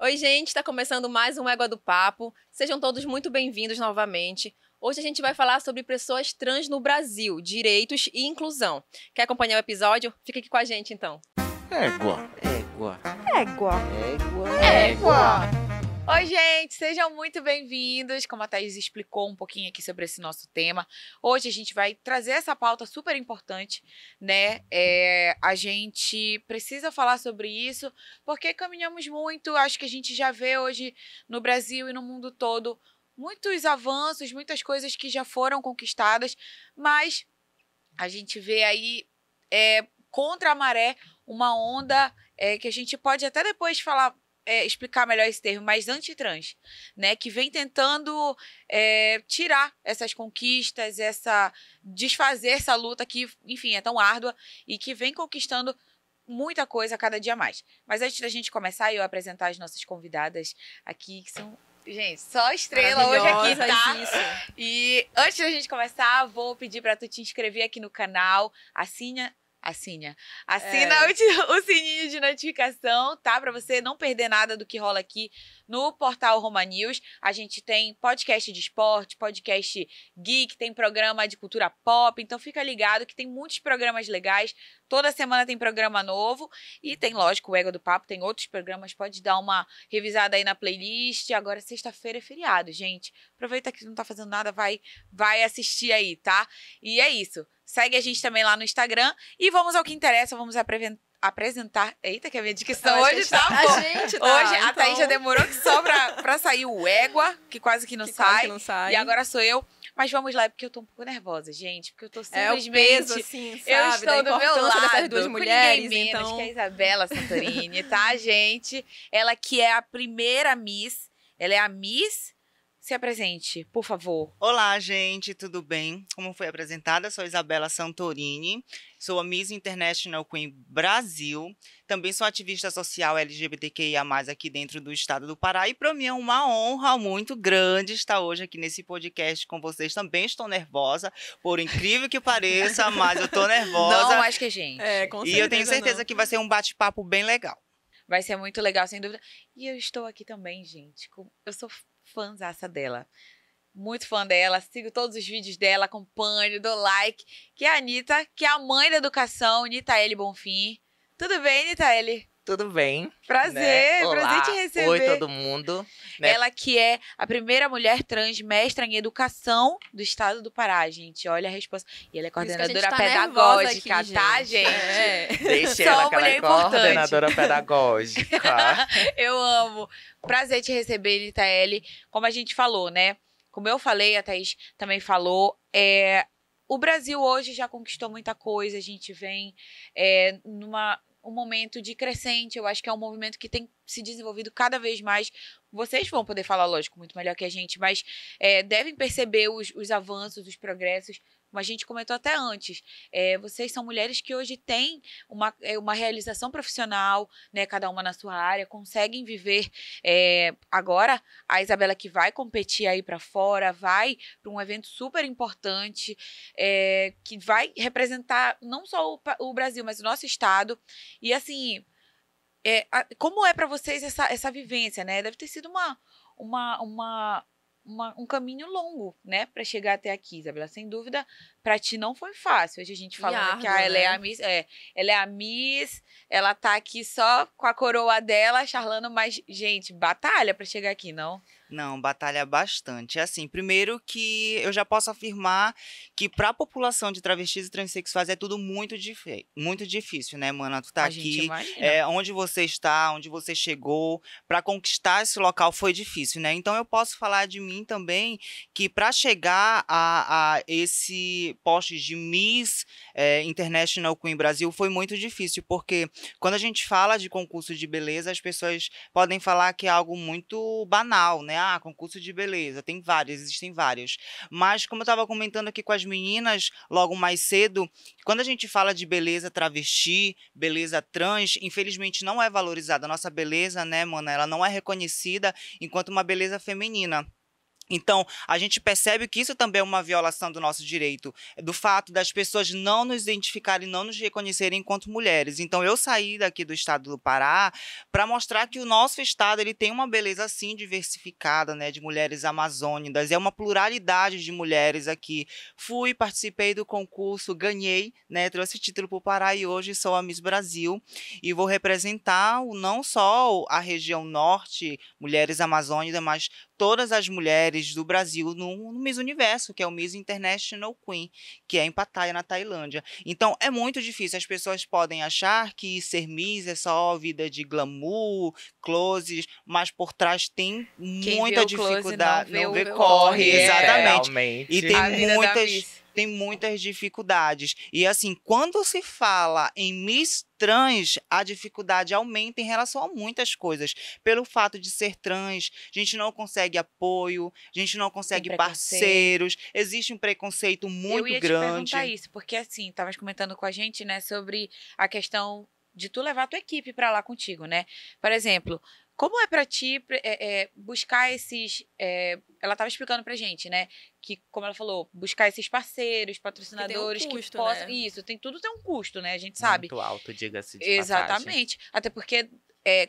Oi, gente, está começando mais um Égua do Papo. Sejam todos muito bem-vindos novamente. Hoje a gente vai falar sobre pessoas trans no Brasil, direitos e inclusão. Quer acompanhar o episódio? Fica aqui com a gente, então. Égua. Égua. Égua. Égua. Égua. Oi, gente, sejam muito bem-vindos. Como a Thaís explicou um pouquinho aqui sobre esse nosso tema, hoje a gente vai trazer essa pauta super importante, né? A gente precisa falar sobre isso porque caminhamos muito. Acho que a gente já vê hoje no Brasil e no mundo todo muitos avanços, muitas coisas que já foram conquistadas, mas a gente vê aí contra a maré uma onda que a gente pode até depois falar. Explicar melhor esse termo, mas antitrans, né? Que vem tentando tirar essas conquistas, desfazer essa luta que, enfim, é tão árdua e que vem conquistando muita coisa a cada dia mais. Mas antes da gente começar, eu apresentar as nossas convidadas aqui, que são... Gente, só estrela hoje aqui, tá? Isso. E antes da gente começar, vou pedir pra tu te inscrever aqui no canal, assina o sininho de notificação, tá? Pra você não perder nada do que rola aqui no portal Roma News. A gente tem podcast de esporte, podcast geek, tem programa de cultura pop, então fica ligado que tem muitos programas legais. Toda semana tem programa novo e tem, lógico, o Égua do Papo, tem outros programas, pode dar uma revisada aí na playlist. Agora, sexta-feira é feriado, gente. Aproveita que não tá fazendo nada, vai assistir aí, tá? E é isso. Segue a gente também lá no Instagram e vamos ao que interessa, vamos apresentar... Eita, que a minha dicção hoje tá bom. Hoje a Thaís já demorou que só pra sair o Égua, que quase que não sai. E agora sou eu. Mas vamos lá, porque eu tô um pouco nervosa, gente. Porque eu tô simplesmente... É o peso, assim, sabe? Eu estou do meu lado, dessas duas mulheres, com ninguém menos então... que a Isabela Santorini, tá, gente? Ela que é a primeira Miss. Ela é a Miss... Se apresente, por favor. Olá, gente, tudo bem? Como foi apresentada, sou Isabela Santorini, sou a Miss International Queen Brasil, também sou ativista social LGBTQIA+, aqui dentro do estado do Pará, e para mim é uma honra muito grande estar hoje aqui nesse podcast com vocês. Também estou nervosa, por incrível que pareça, mas eu estou nervosa. Não mais que a gente. Com certeza. E eu tenho certeza que vai ser um bate-papo bem legal. Vai ser muito legal, sem dúvida. E eu estou aqui também, gente. Eu sou fãzaça dela. Muito fã dela. Sigo todos os vídeos dela, acompanho, dou like. Que é a Anitta, que é a mãe da educação, Nitaele Bonfim. Tudo bem, Nitaele? Tudo bem. Prazer, né? Olá. Prazer te receber. Oi, todo mundo. Né? Ela que é a primeira mulher trans mestra em educação do estado do Pará, gente. Olha a resposta. E ela é coordenadora pedagógica, aqui, tá, gente? Deixa Só ela, que ela mulher é importante. coordenadora pedagógica. Eu amo. Prazer te receber, Nitaele. Como a gente falou, né? Como eu falei, a Thaís também falou, o Brasil hoje já conquistou muita coisa. A gente vem um momento de crescente. Eu acho que é um movimento que tem se desenvolvido cada vez mais. Vocês vão poder falar, lógico, muito melhor que a gente, mas devem perceber os avanços, os progressos. Como a gente comentou até antes, vocês são mulheres que hoje têm uma realização profissional, né, cada uma na sua área, conseguem viver. Agora, a Isabela que vai competir aí para fora, vai para um evento super importante, que vai representar não só o Brasil, mas o nosso estado. E assim, como é para vocês essa vivência, né? Deve ter sido um caminho longo, né, para chegar até aqui, Isabela. Sem dúvida, para ti não foi fácil. Hoje a gente falando que ela é a Miss, ela é a Miss, ela tá aqui só com a coroa dela, charlando, mas, gente, batalha para chegar aqui, não? Não, batalha bastante. Assim, primeiro que eu já posso afirmar que para a população de travestis e transexuais é tudo muito difícil, né, mana? Tu tá aqui, onde você está, onde você chegou, para conquistar esse local foi difícil, né? Então eu posso falar de mim também que para chegar a esse poste de Miss International Queen Brasil foi muito difícil, porque quando a gente fala de concurso de beleza, as pessoas podem falar que é algo muito banal, né? Ah, concurso de beleza, tem vários, existem vários. Mas, como eu estava comentando aqui com as meninas logo mais cedo, quando a gente fala de beleza travesti, beleza trans, infelizmente não é valorizada. A nossa beleza, né, mana, ela não é reconhecida enquanto uma beleza feminina. Então, a gente percebe que isso também é uma violação do nosso direito, do fato das pessoas não nos identificarem, não nos reconhecerem enquanto mulheres. Então, eu saí daqui do estado do Pará para mostrar que o nosso estado ele tem uma beleza, assim, diversificada, né, de mulheres amazônicas, é uma pluralidade de mulheres aqui. Participei do concurso, ganhei, né, trouxe título para o Pará e hoje sou a Miss Brasil e vou representar não só a região norte, mulheres amazônicas, mas todas as mulheres do Brasil no Miss Universo, que é o Miss International Queen, que é em Pattaya, na Tailândia. Então, é muito difícil. As pessoas podem achar que ser Miss é só vida de glamour, closes, mas por trás tem muita dificuldade. Não vê corre. Exatamente. Realmente. E tem muitas dificuldades. E assim, quando se fala em Miss Trans, a dificuldade aumenta em relação a muitas coisas. Pelo fato de ser trans, a gente não consegue apoio, a gente não consegue parceiros, existe um preconceito muito grande. Eu ia te perguntar isso, porque assim, estavas comentando com a gente, né, sobre a questão de tu levar a tua equipe para lá contigo, né? Por exemplo, como é para ti buscar esses... ela estava explicando pra gente, né? Que, como ela falou, buscar esses parceiros, patrocinadores tem um custo, que possam... né? Isso, tudo tem um custo, né? A gente sabe. Muito alto, diga-se de Exatamente. Até porque,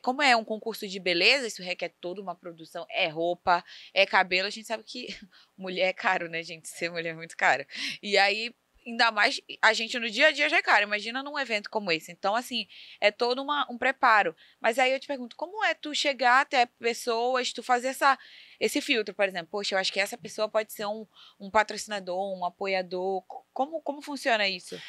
como é um concurso de beleza, isso requer toda uma produção. É roupa, é cabelo. A gente sabe que mulher é caro, né, gente? Ser mulher é muito caro. E aí... Ainda mais, a gente no dia a dia já é caro, imagina num evento como esse. Então, assim, é todo um preparo. Mas aí eu te pergunto, como é tu chegar até pessoas, tu fazer esse filtro, por exemplo? Poxa, eu acho que essa pessoa pode ser um patrocinador, um apoiador. Como funciona isso?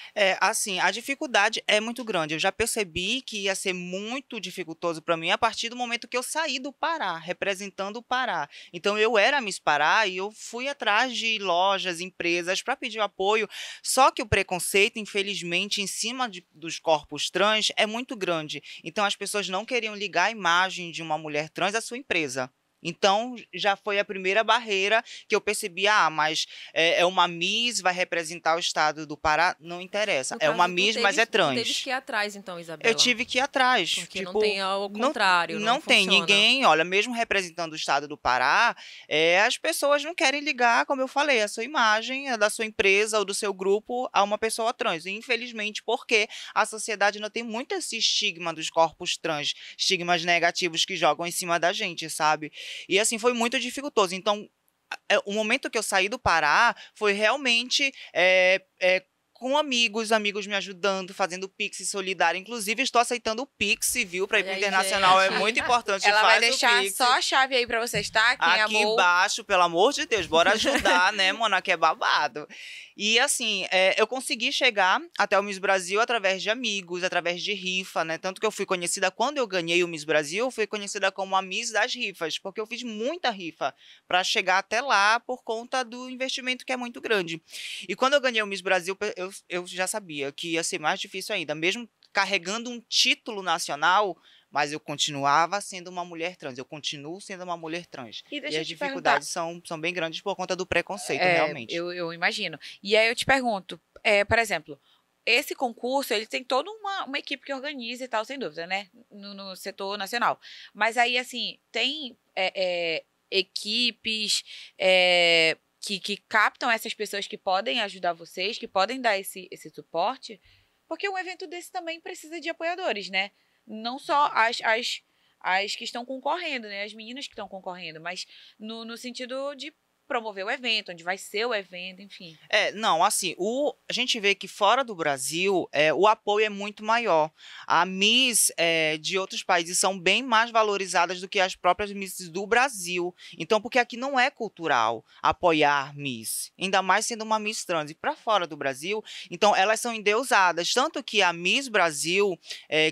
Assim, a dificuldade é muito grande. Eu já percebi que ia ser muito dificultoso para mim a partir do momento que eu saí do Pará, representando o Pará. Então, eu era Miss Pará e eu fui atrás de lojas, empresas para pedir apoio. Só que o preconceito, infelizmente, em cima dos corpos trans é muito grande. Então, as pessoas não queriam ligar a imagem de uma mulher trans à sua empresa. Então, já foi a primeira barreira que eu percebi, mas é uma Miss, vai representar o estado do Pará, não interessa. É uma Miss, mas é trans. Tu teve que ir atrás, então, Isabela. Eu tive que ir atrás. Porque não tem ao contrário, não tem funciona. Ninguém, olha, mesmo representando o estado do Pará, as pessoas não querem ligar, como eu falei, a sua imagem, a da sua empresa ou do seu grupo a uma pessoa trans. E, infelizmente, porque a sociedade ainda tem muito esse estigma dos corpos trans, estigmas negativos que jogam em cima da gente, sabe? E assim, foi muito dificultoso. Então, o momento que eu saí do Pará foi realmente com amigos me ajudando, fazendo Pix solidário. Inclusive, estou aceitando o Pix, viu? Para ir para o internacional, gente. É muito importante. Ela vai Faz deixar o Pix. só a chave aí para vocês, tá? Quem aqui amou... embaixo, pelo amor de Deus, bora ajudar, né, Mona, que é babado. E assim, eu consegui chegar até o Miss Brasil através de amigos, através de rifa, né? Tanto que eu fui conhecida, quando eu ganhei o Miss Brasil, eu fui conhecida como a Miss das rifas, porque eu fiz muita rifa para chegar até lá por conta do investimento que é muito grande. E quando eu ganhei o Miss Brasil, eu já sabia que ia ser mais difícil ainda, mesmo carregando um título nacional, mas eu continuava sendo uma mulher trans, eu continuo sendo uma mulher trans. E as dificuldades são bem grandes por conta do preconceito, realmente. Eu imagino. E aí eu te pergunto, por exemplo, esse concurso, ele tem toda uma equipe que organiza e tal, sem dúvida, né? No setor nacional. Mas aí, assim, tem equipes... Que captam essas pessoas que podem ajudar vocês, que podem dar esse suporte, porque um evento desse também precisa de apoiadores, né? Não só as que estão concorrendo, né? As meninas que estão concorrendo, mas no sentido de promover o evento, onde vai ser o evento, enfim. Não, assim, a gente vê que fora do Brasil, o apoio é muito maior. A Miss de outros países são bem mais valorizadas do que as próprias Misses do Brasil. Então, porque aqui não é cultural apoiar Miss, ainda mais sendo uma Miss trans. E para fora do Brasil, então, elas são endeusadas. Tanto que a Miss Brasil,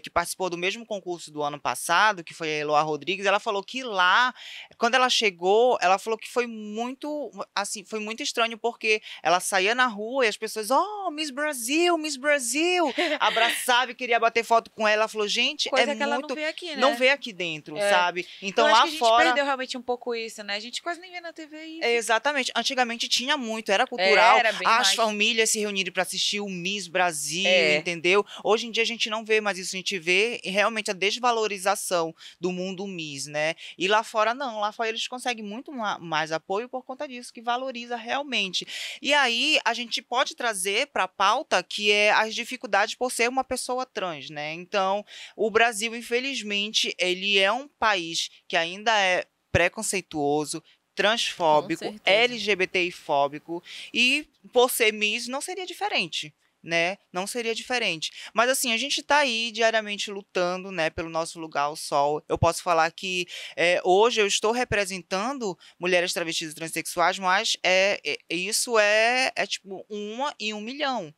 que participou do mesmo concurso do ano passado, que foi a Eloá Rodrigues, ela falou que lá, quando ela chegou, ela falou que foi muito estranho, porque ela saía na rua e as pessoas, Miss Brasil, abraçava e queria bater foto com ela. Ela falou, gente, coisa que muito... ela não vê aqui, né? Não vê aqui dentro, sabe? Então, eu lá acho que fora... a gente perdeu realmente um pouco isso, né? A gente quase nem vê na TV isso. Exatamente. Antigamente tinha muito, era cultural. Era bem as mais. famílias se reunirem para assistir o Miss Brasil, entendeu? Hoje em dia a gente não vê mais isso, a gente vê realmente a desvalorização do mundo Miss, né? E lá fora não, lá fora eles conseguem muito mais apoio por conta disso, que valoriza realmente. E aí, a gente pode trazer para a pauta que é as dificuldades por ser uma pessoa trans, né? Então, o Brasil, infelizmente, ele é um país que ainda é preconceituoso, transfóbico, LGBTI-fóbico, e por ser Miss não seria diferente. Né? Não seria diferente. Mas assim, a gente está aí diariamente lutando, né, pelo nosso lugar ao sol. Eu posso falar que hoje eu estou representando mulheres travestis e transexuais, mas isso é tipo 1 em 1 milhão.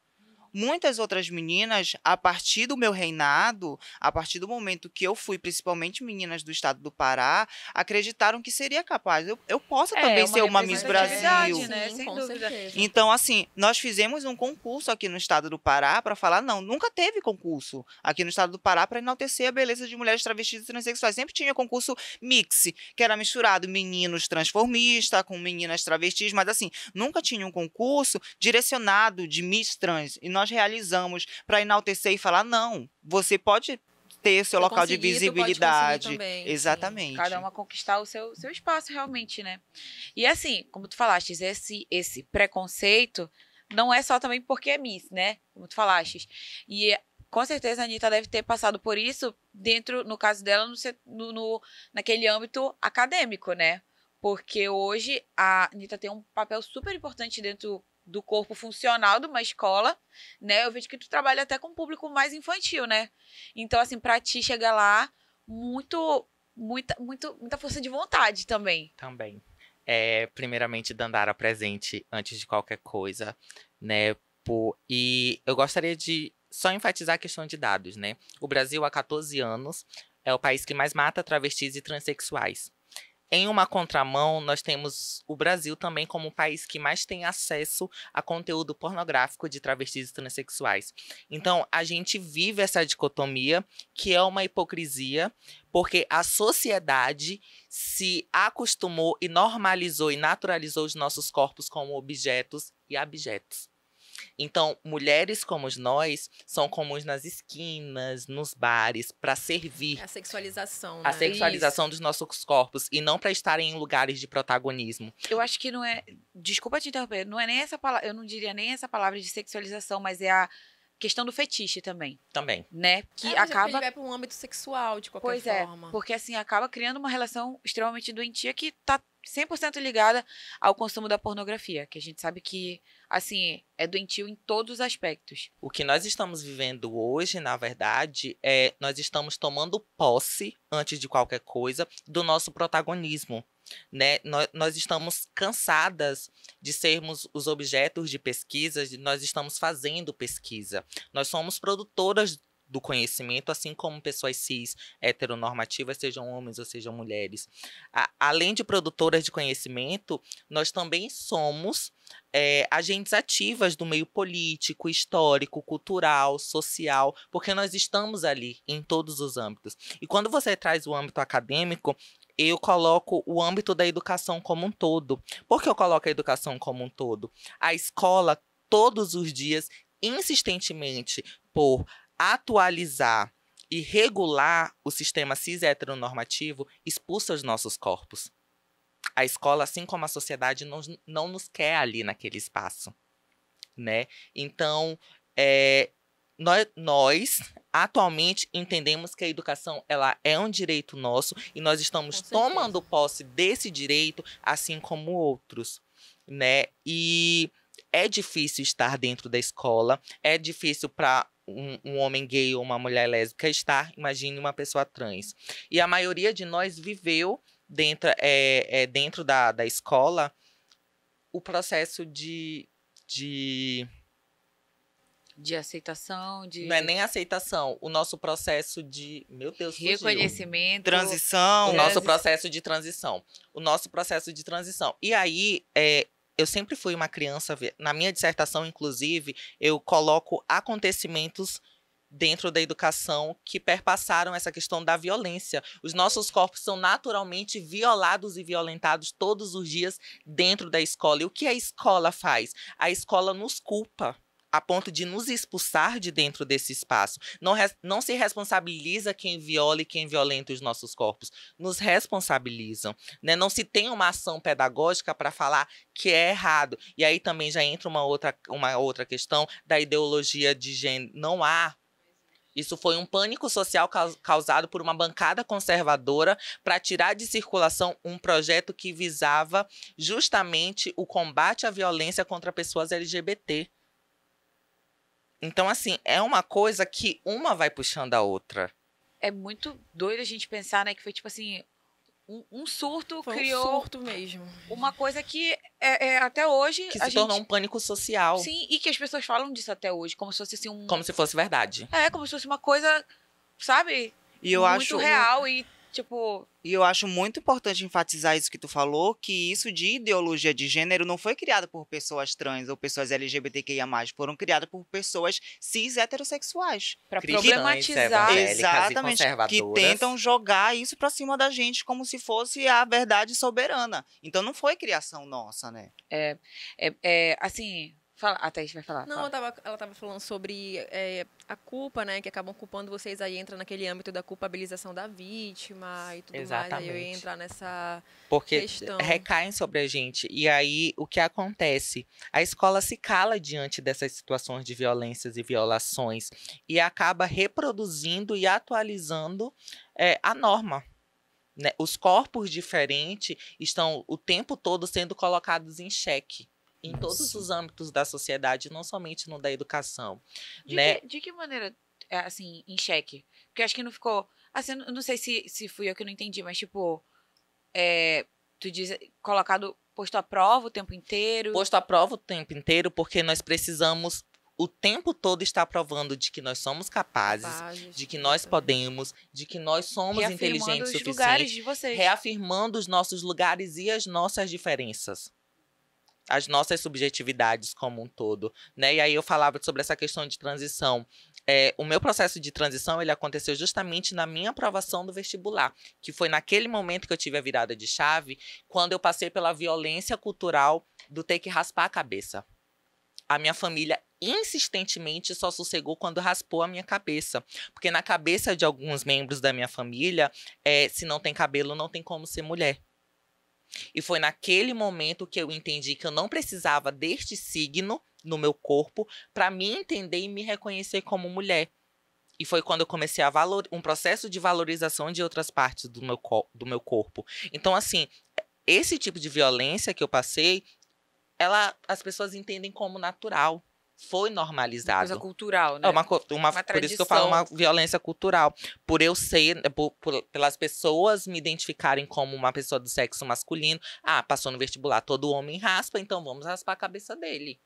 Muitas outras meninas, a partir do meu reinado, a partir do momento que eu fui, principalmente meninas do estado do Pará, acreditaram que seria capaz. Eu posso também ser uma Miss Brasil. Né? Sem dúvida. Certeza. Então, assim, nós fizemos um concurso aqui no estado do Pará para falar, não, nunca teve concurso aqui no estado do Pará para enaltecer a beleza de mulheres travestis e transexuais. Sempre tinha concurso mix, que era misturado meninos transformistas com meninas travestis, mas assim, nunca tinha um concurso direcionado de Miss Trans. E nós realizamos para enaltecer e falar, não, você pode ter seu local de visibilidade. Também, exatamente. Sim. Cada uma conquistar o seu espaço realmente, né? E assim, como tu falaste, esse preconceito não é só também porque é Miss, né? Como tu falaste. E com certeza a Anitta deve ter passado por isso dentro, no caso dela, naquele âmbito acadêmico, né? Porque hoje a Anitta tem um papel super importante dentro do corpo funcional de uma escola, né? Eu vejo que tu trabalha até com um público mais infantil, né? Então, assim, pra ti chegar lá, muita força de vontade também. Também. Primeiramente, Dandara presente antes de qualquer coisa, né? E eu gostaria de só enfatizar a questão de dados, né? O Brasil, há 14 anos, é o país que mais mata travestis e transexuais. Em uma contramão, nós temos o Brasil também como o país que mais tem acesso a conteúdo pornográfico de travestis e transexuais. Então, a gente vive essa dicotomia, que é uma hipocrisia, porque a sociedade se acostumou e normalizou e naturalizou os nossos corpos como objetos e abjetos. Então, mulheres como nós são comuns nas esquinas, nos bares, para servir. É a sexualização, né? A sexualização dos nossos corpos e não para estarem em lugares de protagonismo. Eu acho que não é. Desculpa te interromper, não é nem essa palavra. Eu não diria nem essa palavra de sexualização, mas é a questão do fetiche também. Também. Né? Que mas acaba. Ele vai para um âmbito sexual, de qualquer pois forma. É, porque assim acaba criando uma relação extremamente doentia que tá 100% ligada ao consumo da pornografia, que a gente sabe que, assim, é doentio em todos os aspectos. O que nós estamos vivendo hoje, na verdade, nós estamos tomando posse, antes de qualquer coisa, do nosso protagonismo. Né? Nós estamos cansadas de sermos os objetos de pesquisa, nós estamos fazendo pesquisa. Nós somos produtoras do conhecimento, assim como pessoas cis, heteronormativas, sejam homens ou sejam mulheres. Além de produtoras de conhecimento, nós também somos agentes ativas do meio político, histórico, cultural, social, porque nós estamos ali em todos os âmbitos. E quando você traz o âmbito acadêmico, eu coloco o âmbito da educação como um todo. Por que eu coloco a educação como um todo? A escola, todos os dias, insistentemente, por atualizar e regular o sistema cis heteronormativo, expulsa os nossos corpos. A escola, assim como a sociedade, não nos quer ali naquele espaço, né? Então, nós atualmente entendemos que a educação ela é um direito nosso e nós estamos tomando posse desse direito, assim como outros, né? E é difícil estar dentro da escola, é difícil para um homem gay ou uma mulher lésbica estar, imagine uma pessoa trans. E a maioria de nós viveu dentro da escola o processo de aceitação, Não é nem aceitação, o nosso processo de... Meu Deus, reconhecimento. Transição. O nosso processo de transição. E aí, eu sempre fui uma criança... Na minha dissertação, inclusive, eu coloco acontecimentos dentro da educação que perpassaram essa questão da violência. Os nossos corpos são naturalmente violados e violentados todos os dias dentro da escola. E o que a escola faz? A escola nos culpa. a ponto de nos expulsar de dentro desse espaço. Não se responsabiliza quem viola e quem violenta os nossos corpos. Nos responsabilizam, né? Não se tem uma ação pedagógica para falar que é errado. E aí também já entra uma outra questão da ideologia de gênero. Não há. Isso foi um pânico social causado por uma bancada conservadora para tirar de circulação um projeto que visava justamente o combate à violência contra pessoas LGBT. Então, assim, é uma coisa que uma vai puxando a outra. É muito doido a gente pensar, né, que foi tipo assim, um surto foi criou... um surto mesmo. Uma coisa que até hoje... Que se tornou um pânico social. Sim, e que as pessoas falam disso até hoje, como se fosse assim um... Como se fosse verdade. Como se fosse uma coisa, sabe? E eu muito acho real e, tipo... E eu acho muito importante enfatizar isso que tu falou, que isso de ideologia de gênero não foi criado por pessoas trans ou pessoas LGBTQIA+, foram criadas por pessoas cis heterossexuais. Pra Cristãs, problematizar. evangélicas e Exatamente, que conservadoras. tentam jogar isso pra cima da gente como se fosse a verdade soberana. Então não foi criação nossa, né? Assim... Fala, a Thaís vai falar. Não, fala. ela tava falando sobre a culpa, né? Que acabam culpando vocês, aí entra naquele âmbito da culpabilização da vítima e tudo mais. Aí eu ia entrar nessa Porque questão. recaem sobre a gente. E aí, o que acontece? A escola se cala diante dessas situações de violências e violações e acaba reproduzindo e atualizando a norma. Né? Os corpos diferentes estão o tempo todo sendo colocados em xeque. Em todos os âmbitos da sociedade, não somente no da educação. De que maneira, assim, em xeque? Porque eu acho que não ficou... Assim, eu não sei se fui eu que não entendi, mas, tipo... tu diz colocado, posto à prova o tempo inteiro? Posto à prova o tempo inteiro, porque nós precisamos o tempo todo estar provando de que nós somos capazes, de que nós podemos, de que nós somos inteligentes o suficiente. Lugares de vocês. Reafirmando os nossos lugares e as nossas diferenças. As nossas subjetividades como um todo, né? E aí eu falava sobre essa questão de transição. O meu processo de transição, ele aconteceu justamente na minha aprovação do vestibular, que foi naquele momento que eu tive a virada de chave, quando eu passei pela violência cultural do ter que raspar a cabeça. A minha família insistentemente só sossegou quando raspou a minha cabeça. Porque na cabeça de alguns membros da minha família, se não tem cabelo, não tem como ser mulher. E foi naquele momento que eu entendi que eu não precisava deste signo no meu corpo para me entender e me reconhecer como mulher. E foi quando eu comecei um processo de valorização de outras partes do meu corpo. Então, assim, esse tipo de violência que eu passei, as pessoas entendem como natural. Foi normalizado. Uma coisa cultural, né? Por isso que eu falo uma violência cultural. Por eu ser, pelas pessoas me identificarem como uma pessoa do sexo masculino. Passou no vestibular, todo homem raspa, então vamos raspar a cabeça dele.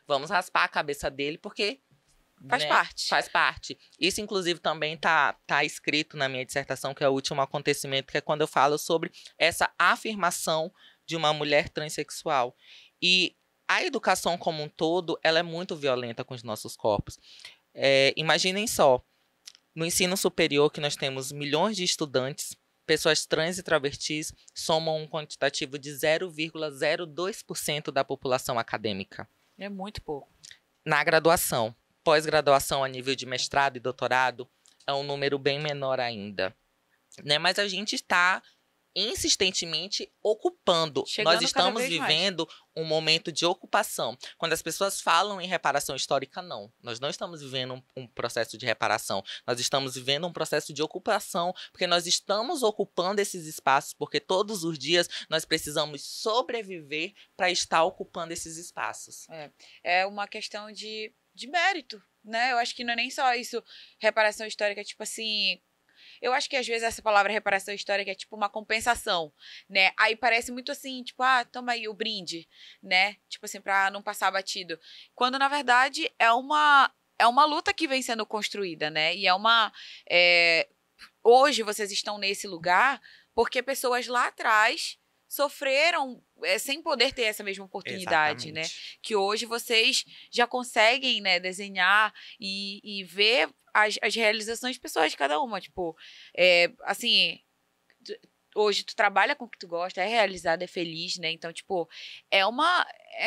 Vamos raspar a cabeça dele porque... Faz parte. Faz parte. Isso, inclusive, também tá escrito na minha dissertação, que é o último acontecimento, que é quando eu falo sobre essa afirmação de uma mulher transexual. E a educação como um todo, ela é muito violenta com os nossos corpos. Imaginem só, no ensino superior que nós temos milhões de estudantes, pessoas trans e travestis somam um quantitativo de 0,02% da população acadêmica. É muito pouco. Na graduação, pós-graduação a nível de mestrado e doutorado, é um número bem menor ainda. Né? Mas a gente está insistentemente ocupando. Nós estamos vivendo um momento de ocupação. Quando as pessoas falam em reparação histórica, não. Nós não estamos vivendo um processo de reparação. Nós estamos vivendo um processo de ocupação, porque nós estamos ocupando esses espaços, porque todos os dias nós precisamos sobreviver para estar ocupando esses espaços. É uma questão de mérito, né? Eu acho que não é nem só isso, reparação histórica, tipo assim... Eu acho que às vezes essa palavra reparação histórica é tipo uma compensação, né? Aí parece muito assim, tipo, toma aí o brinde, né? Tipo assim, pra não passar batido. Quando, na verdade, é uma luta que vem sendo construída, né? E hoje vocês estão nesse lugar porque pessoas lá atrás sofreram sem poder ter essa mesma oportunidade, né? Que hoje vocês já conseguem, né, desenhar e ver as realizações pessoais de cada uma. Tipo, assim, hoje tu trabalha com o que tu gosta, é realizada, é feliz, né? Então, tipo,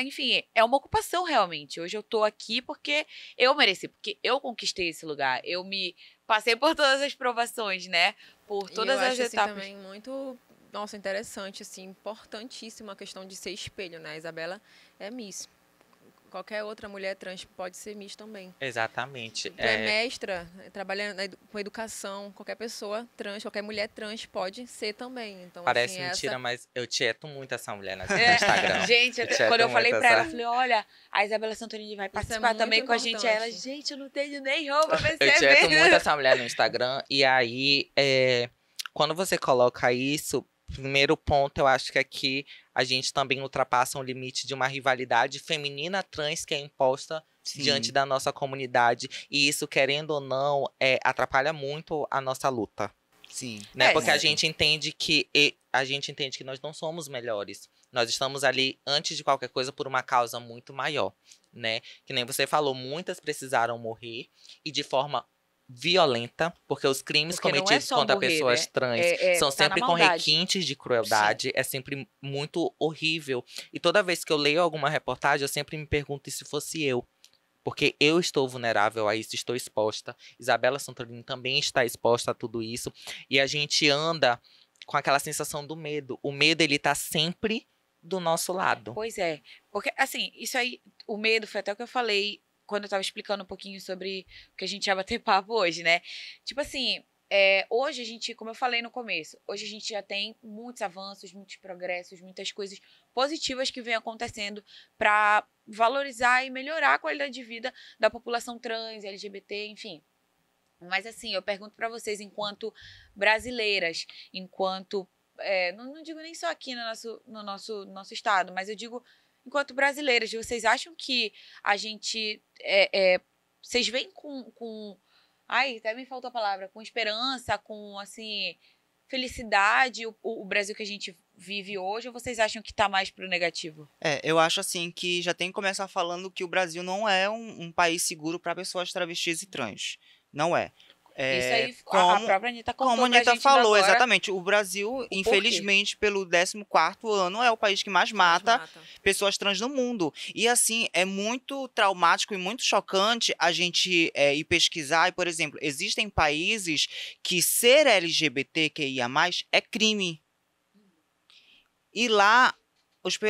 enfim, é uma ocupação realmente. Hoje eu tô aqui porque eu mereci, porque eu conquistei esse lugar. Eu me passei por todas as provações, né? Por todas as etapas. Assim, também muito, nossa, interessante, assim, importantíssima a questão de ser espelho, né? A Isabela é Miss. Qualquer outra mulher trans pode ser Miss também. Exatamente. Tu é mestra, trabalhando com educação, qualquer pessoa trans, qualquer mulher trans pode ser também. Então, parece assim, mentira, mas eu tieto muito essa mulher no É, Instagram. gente, quando eu falei pra ela, eu falei, olha, a Isabela Santorini vai participar também com a gente. Aí ela, gente, eu não tenho nem roupa pra Eu ser tieto mesmo. muito essa mulher no Instagram. E aí, quando você coloca isso, primeiro ponto, eu acho que aqui a gente também ultrapassa um limite de uma rivalidade feminina trans que é imposta diante da nossa comunidade. E isso, querendo ou não, atrapalha muito a nossa luta. Sim. Né? Porque a gente entende que nós não somos melhores. Nós estamos ali, antes de qualquer coisa, por uma causa muito maior, né? Que nem você falou, muitas precisaram morrer e de forma violenta, porque os crimes cometidos contra pessoas trans são sempre com requintes de crueldade, é sempre muito horrível. E toda vez que eu leio alguma reportagem, eu sempre me pergunto e se fosse eu. Porque eu estou vulnerável a isso, estou exposta. Isabela Santorini também está exposta a tudo isso. E a gente anda com aquela sensação do medo. O medo, ele tá sempre do nosso lado. Pois é. Porque, assim, isso aí, o medo foi até o que eu falei quando eu tava explicando um pouquinho sobre o que a gente ia bater papo hoje, né? Tipo assim, hoje a gente, como eu falei no começo, hoje a gente já tem muitos avanços, muitos progressos, muitas coisas positivas que vêm acontecendo para valorizar e melhorar a qualidade de vida da população trans, LGBT, enfim. Mas assim, eu pergunto para vocês, enquanto brasileiras, enquanto não digo nem só aqui no nosso estado, mas eu digo enquanto brasileiras, vocês acham que a gente vocês veem com ai, até me faltou a palavra, com esperança, com assim felicidade o Brasil que a gente vive hoje, ou vocês acham que tá mais pro negativo? Eu acho assim que já tem que começar falando que o Brasil não é um país seguro para pessoas travestis e trans. Não é. Isso aí, a própria Anitta contou como a Anitta falou, agora, exatamente. O Brasil, infelizmente, pelo 14º ano, é o país que mais mata pessoas trans no mundo. E, assim, é muito traumático e muito chocante a gente ir pesquisar. E, por exemplo, existem países que ser LGBTQIA+, é crime. E lá,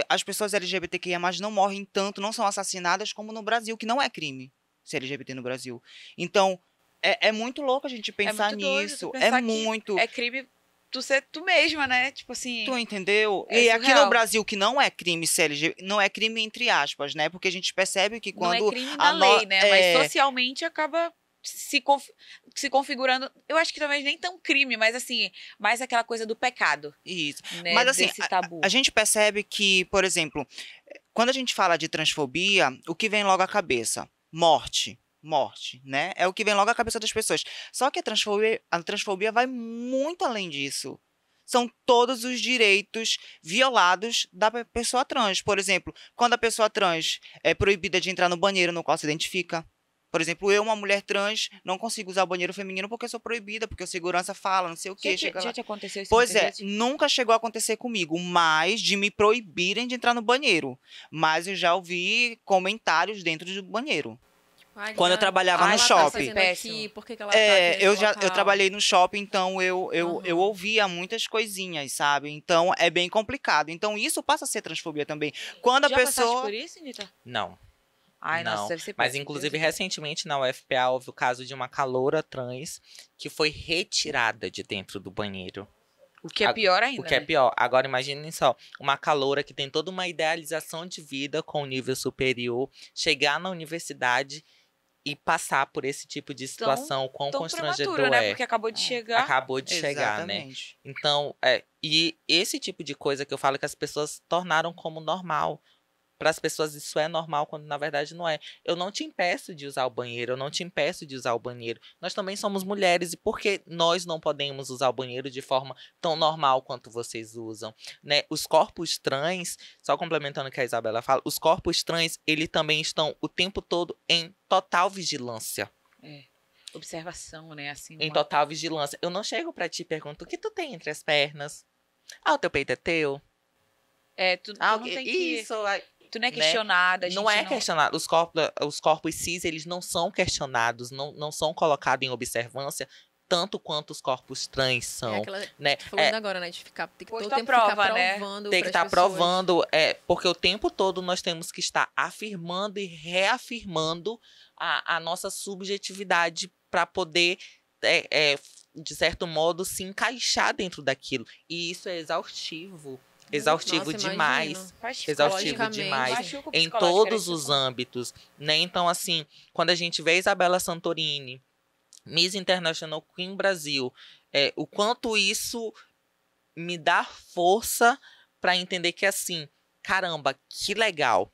as pessoas LGBTQIA+, não morrem tanto, não são assassinadas como no Brasil, que não é crime ser LGBT no Brasil. Então, é muito louco a gente pensar nisso. É muito. É crime tu ser tu mesma, né? Tipo assim. Tu entendeu? E aqui no Brasil, que não é crime ser LGBT, não é crime entre aspas, né? Porque a gente percebe que quando. Não é crime na lei, né? Mas socialmente acaba se configurando. Eu acho que talvez nem tão crime, mas assim, mais aquela coisa do pecado. Isso. Né? Mas assim, desse tabu. A gente percebe que, por exemplo, quando a gente fala de transfobia, o que vem logo à cabeça? Morte, né? É o que vem logo à cabeça das pessoas. Só que a transfobia vai muito além disso. São todos os direitos violados da pessoa trans. Por exemplo, quando a pessoa trans é proibida de entrar no banheiro no qual se identifica. Por exemplo, eu, uma mulher trans, não consigo usar o banheiro feminino porque eu sou proibida, porque o segurança fala, não sei o quê. Já te aconteceu isso? Pois é, nunca chegou a acontecer comigo, mas de me proibirem de entrar no banheiro. Mas eu já ouvi comentários dentro do banheiro. Quando eu trabalhava no shopping. Eu trabalhei no shopping, então eu ouvia muitas coisinhas, sabe? Então é bem complicado. Então isso passa a ser transfobia também. Quando já a pessoa. passaste por isso, Anitta? Não. Ai, não. Nossa, deve ser mas inclusive recentemente na UFPA houve o caso de uma caloura trans que foi retirada de dentro do banheiro. O que é pior ainda. O que é pior. Agora imaginem só, uma caloura que tem toda uma idealização de vida com um nível superior, chegar na universidade e passar por esse tipo de situação, quão constrangedor né? Porque acabou de chegar. Acabou de chegar, né? Então, e esse tipo de coisa que eu falo que as pessoas tornaram como normal. Para as pessoas isso é normal, quando na verdade não é. Eu não te impeço de usar o banheiro, eu não te impeço de usar o banheiro. Nós também somos mulheres, e por que nós não podemos usar o banheiro de forma tão normal quanto vocês usam? Né? Os corpos trans, só complementando o que a Isabela fala, os corpos trans, eles também estão o tempo todo em total vigilância. Observação, né? Assim, em total vigilância. Eu não chego para ti e pergunto, o que tu tem entre as pernas? Ah, o teu peito é teu? Tu não tem que... Isso, tu não é questionada, né? Não é questionado. Os corpos cis, eles não são questionados, não são colocados em observância, tanto quanto os corpos trans são. É aquela né? que tu falando agora, né? De ficar, tem que todo tempo prova, ficar né? provando. Tem que estar provando, porque o tempo todo nós temos que estar afirmando e reafirmando a nossa subjetividade para poder, de certo modo, se encaixar dentro daquilo. E isso é exaustivo. Exaustivo demais. Exaustivo demais. Em todos os âmbitos. Né? Então, assim, quando a gente vê Isabela Santorini, Miss International Queen Brasil, o quanto isso me dá força para entender que, assim, caramba, que legal.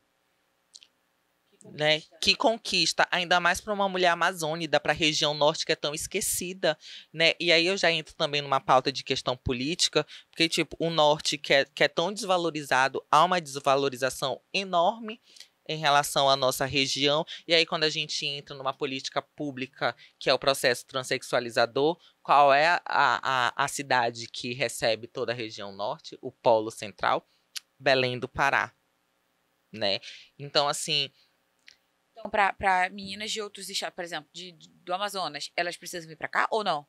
Né? Que conquista, ainda mais para uma mulher amazônica, para a região norte que é tão esquecida, né? E aí eu já entro também numa pauta de questão política, porque tipo, o norte que é tão desvalorizado, há uma desvalorização enorme em relação à nossa região, e aí quando a gente entra numa política pública, que é o processo transexualizador, qual é a cidade que recebe toda a região norte, o polo central? Belém do Pará, né? Então, assim, então, para meninas de outros estados, por exemplo, do Amazonas, elas precisam vir para cá ou não?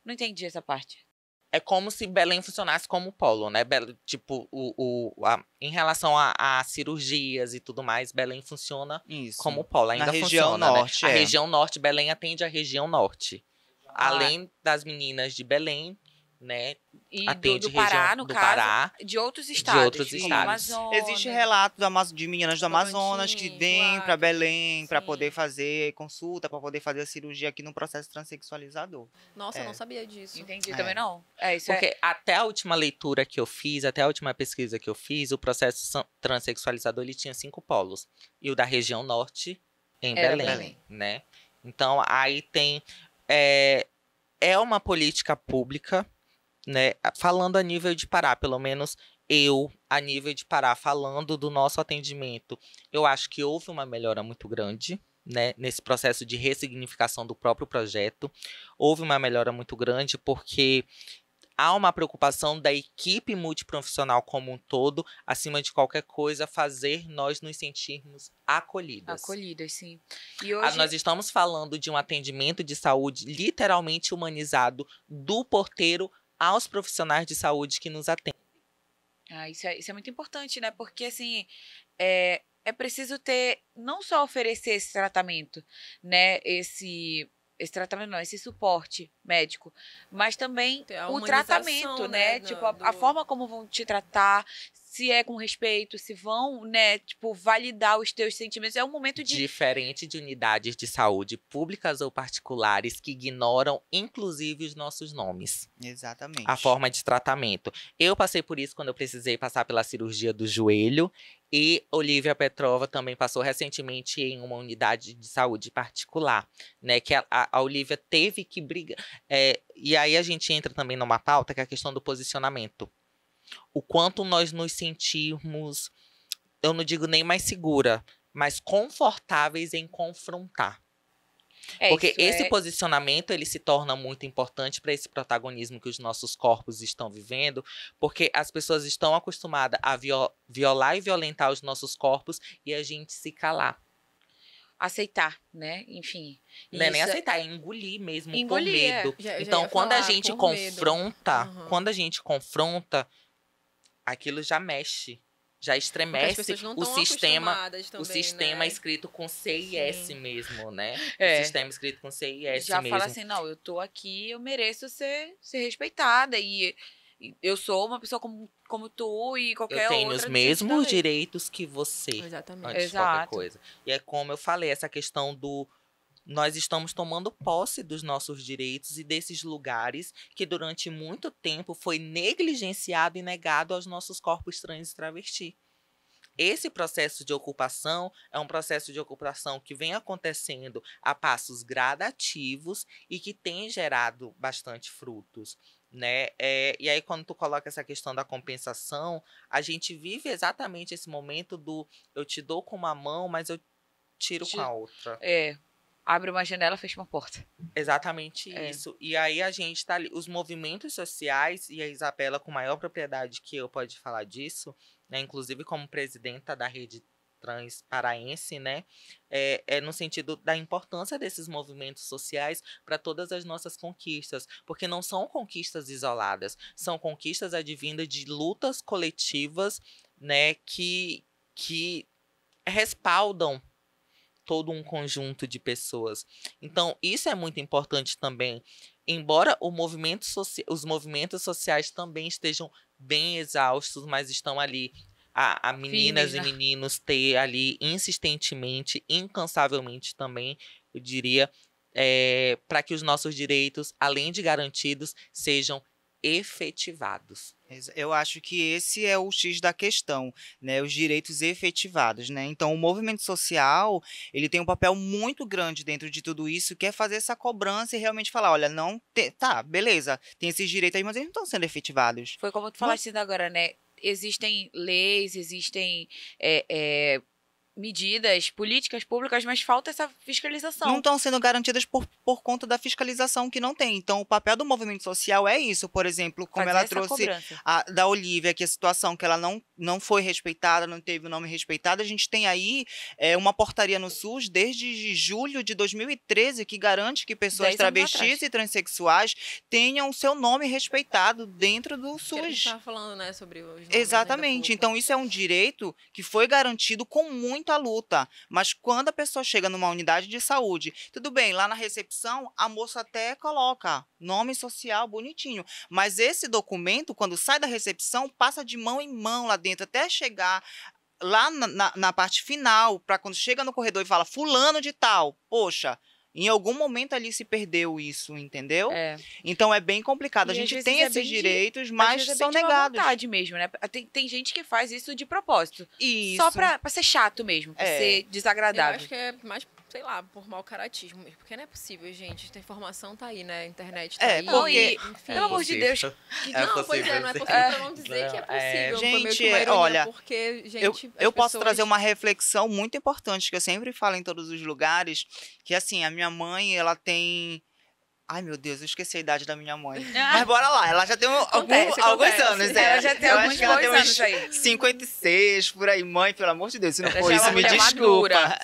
Não entendi essa parte. É como se Belém funcionasse como polo, né? Tipo, em relação a cirurgias e tudo mais, Belém funciona como polo. Ainda funciona, região norte, né? A região norte, Belém atende a região norte. Além das meninas de Belém, né? E atende do Pará, região no do caso, Pará, de outros estados. de outros estados. Amazonas. Existe relato de meninas do Amazonas que vêm para Belém para poder fazer consulta, para poder fazer a cirurgia aqui no processo transexualizador. Nossa, eu não sabia disso. Entendi, também não. Porque até a última leitura que eu fiz, até a última pesquisa que eu fiz, o processo transexualizador ele tinha 5 polos. E o da região norte em Belém, né? Então, aí tem... É uma política pública, né? Falando a nível de Pará, pelo menos eu, a nível de Pará, falando do nosso atendimento, eu acho que houve uma melhora muito grande, né? Nesse processo de ressignificação do próprio projeto. Houve uma melhora muito grande porque há uma preocupação da equipe multiprofissional como um todo, acima de qualquer coisa, fazer nós nos sentirmos acolhidas. Acolhidas, sim. E hoje... Nós estamos falando de um atendimento de saúde literalmente humanizado do porteiro aos profissionais de saúde que nos atendem. Isso é muito importante, né? Porque, assim, é preciso ter, não só oferecer esse tratamento, né? Esse tratamento não, esse suporte médico, mas também o tratamento, né? Tipo, a forma como vão te tratar, se é com respeito, se vão, né, tipo, validar os teus sentimentos. É um momento de... Diferente de unidades de saúde públicas ou particulares que ignoram, inclusive, os nossos nomes. Exatamente. A forma de tratamento. Eu passei por isso quando eu precisei passar pela cirurgia do joelho. E Olivia Petrova também passou recentemente em uma unidade de saúde particular, né? Que a Olivia teve que brigar. E aí a gente entra também numa pauta que é a questão do posicionamento. O quanto nós nos sentimos, eu não digo nem mais segura, mas confortáveis em confrontar. Porque esse posicionamento, ele se torna muito importante para esse protagonismo que os nossos corpos estão vivendo, porque as pessoas estão acostumadas a violar e violentar os nossos corpos e a gente se calar. Aceitar, né? Enfim. Não é nem aceitar, é engolir mesmo, por medo. Então, quando a gente confronta, aquilo já mexe. Já estremece o sistema escrito com C e S mesmo, né? O sistema escrito com C e S já mesmo. Fala assim, não, eu tô aqui, eu mereço ser respeitada. E eu sou uma pessoa como tu e qualquer outra. Eu tenho os mesmos direitos que você. Exatamente. Antes de qualquer coisa. E é como eu falei, essa questão do... Nós estamos tomando posse dos nossos direitos e desses lugares que durante muito tempo foi negligenciado e negado aos nossos corpos trans e travesti. Esse processo de ocupação é um processo de ocupação que vem acontecendo a passos gradativos e que tem gerado bastante frutos, né? E aí, quando tu coloca essa questão da compensação, a gente vive exatamente esse momento do eu te dou com uma mão, mas eu tiro com a outra. abre uma janela, fecha uma porta. Exatamente isso. E aí a gente tá ali, os movimentos sociais, e a Isabela com maior propriedade que eu pode falar disso, né, inclusive como presidenta da rede trans paraense, né, é no sentido da importância desses movimentos sociais para todas as nossas conquistas, porque não são conquistas isoladas, são conquistas advindas de lutas coletivas, né, que respaldam todo um conjunto de pessoas. Então, isso é muito importante também. Embora os movimentos sociais também estejam bem exaustos, mas estão ali a meninas Firmes, né? e meninos ter ali insistentemente, incansavelmente também, eu diria, para que os nossos direitos, além de garantidos, sejam efetivados. Eu acho que esse é o X da questão, né? Os direitos efetivados, né? Então, o movimento social, ele tem um papel muito grande dentro de tudo isso, que é fazer essa cobrança e realmente falar, olha, tá, beleza, tem esses direitos aí, mas eles não estão sendo efetivados. Foi como tu falaste agora, né? Existem leis, existem medidas, políticas públicas, mas falta essa fiscalização. Não estão sendo garantidas por conta da fiscalização que não tem. Então, o papel do movimento social é isso. Por exemplo, como ela trouxe da Olivia, que a situação que ela não foi respeitada, não teve o nome respeitado. A gente tem aí uma portaria no SUS desde julho de 2013 que garante que pessoas travestis e transexuais tenham o seu nome respeitado dentro do SUS. A gente estava falando, né, sobre os nomes. Exatamente. Então, isso é um direito que foi garantido com muita luta, mas quando a pessoa chega numa unidade de saúde, tudo bem, lá na recepção a moça até coloca nome social bonitinho, mas esse documento, quando sai da recepção, passa de mão em mão lá dentro, até chegar lá na parte final, para quando chega no corredor e fala fulano de tal, poxa, em algum momento ali se perdeu isso, entendeu? Então é bem complicado. A gente tem esses direitos, mas são negados. Vontade mesmo, né? Tem gente que faz isso de propósito. Isso. Só pra ser chato mesmo, pra ser desagradável. Eu acho que é mais, sei lá, por mau caratismo mesmo. Porque não é possível, gente. A informação tá aí, né? A internet tá aí. Porque, enfim. Pelo amor de Deus. Não, pois é, não é possível pra não dizer que é possível. Gente, olha, porque, gente, eu posso trazer uma reflexão muito importante, que eu sempre falo em todos os lugares, que assim, a minha mãe, ela tem... Ai, meu Deus, eu esqueci a idade da minha mãe. Mas bora lá, ela já tem alguns anos. Ela já tem alguns bons anos aí. 56, por aí. Mãe, pelo amor de Deus, se não for isso, me desculpa.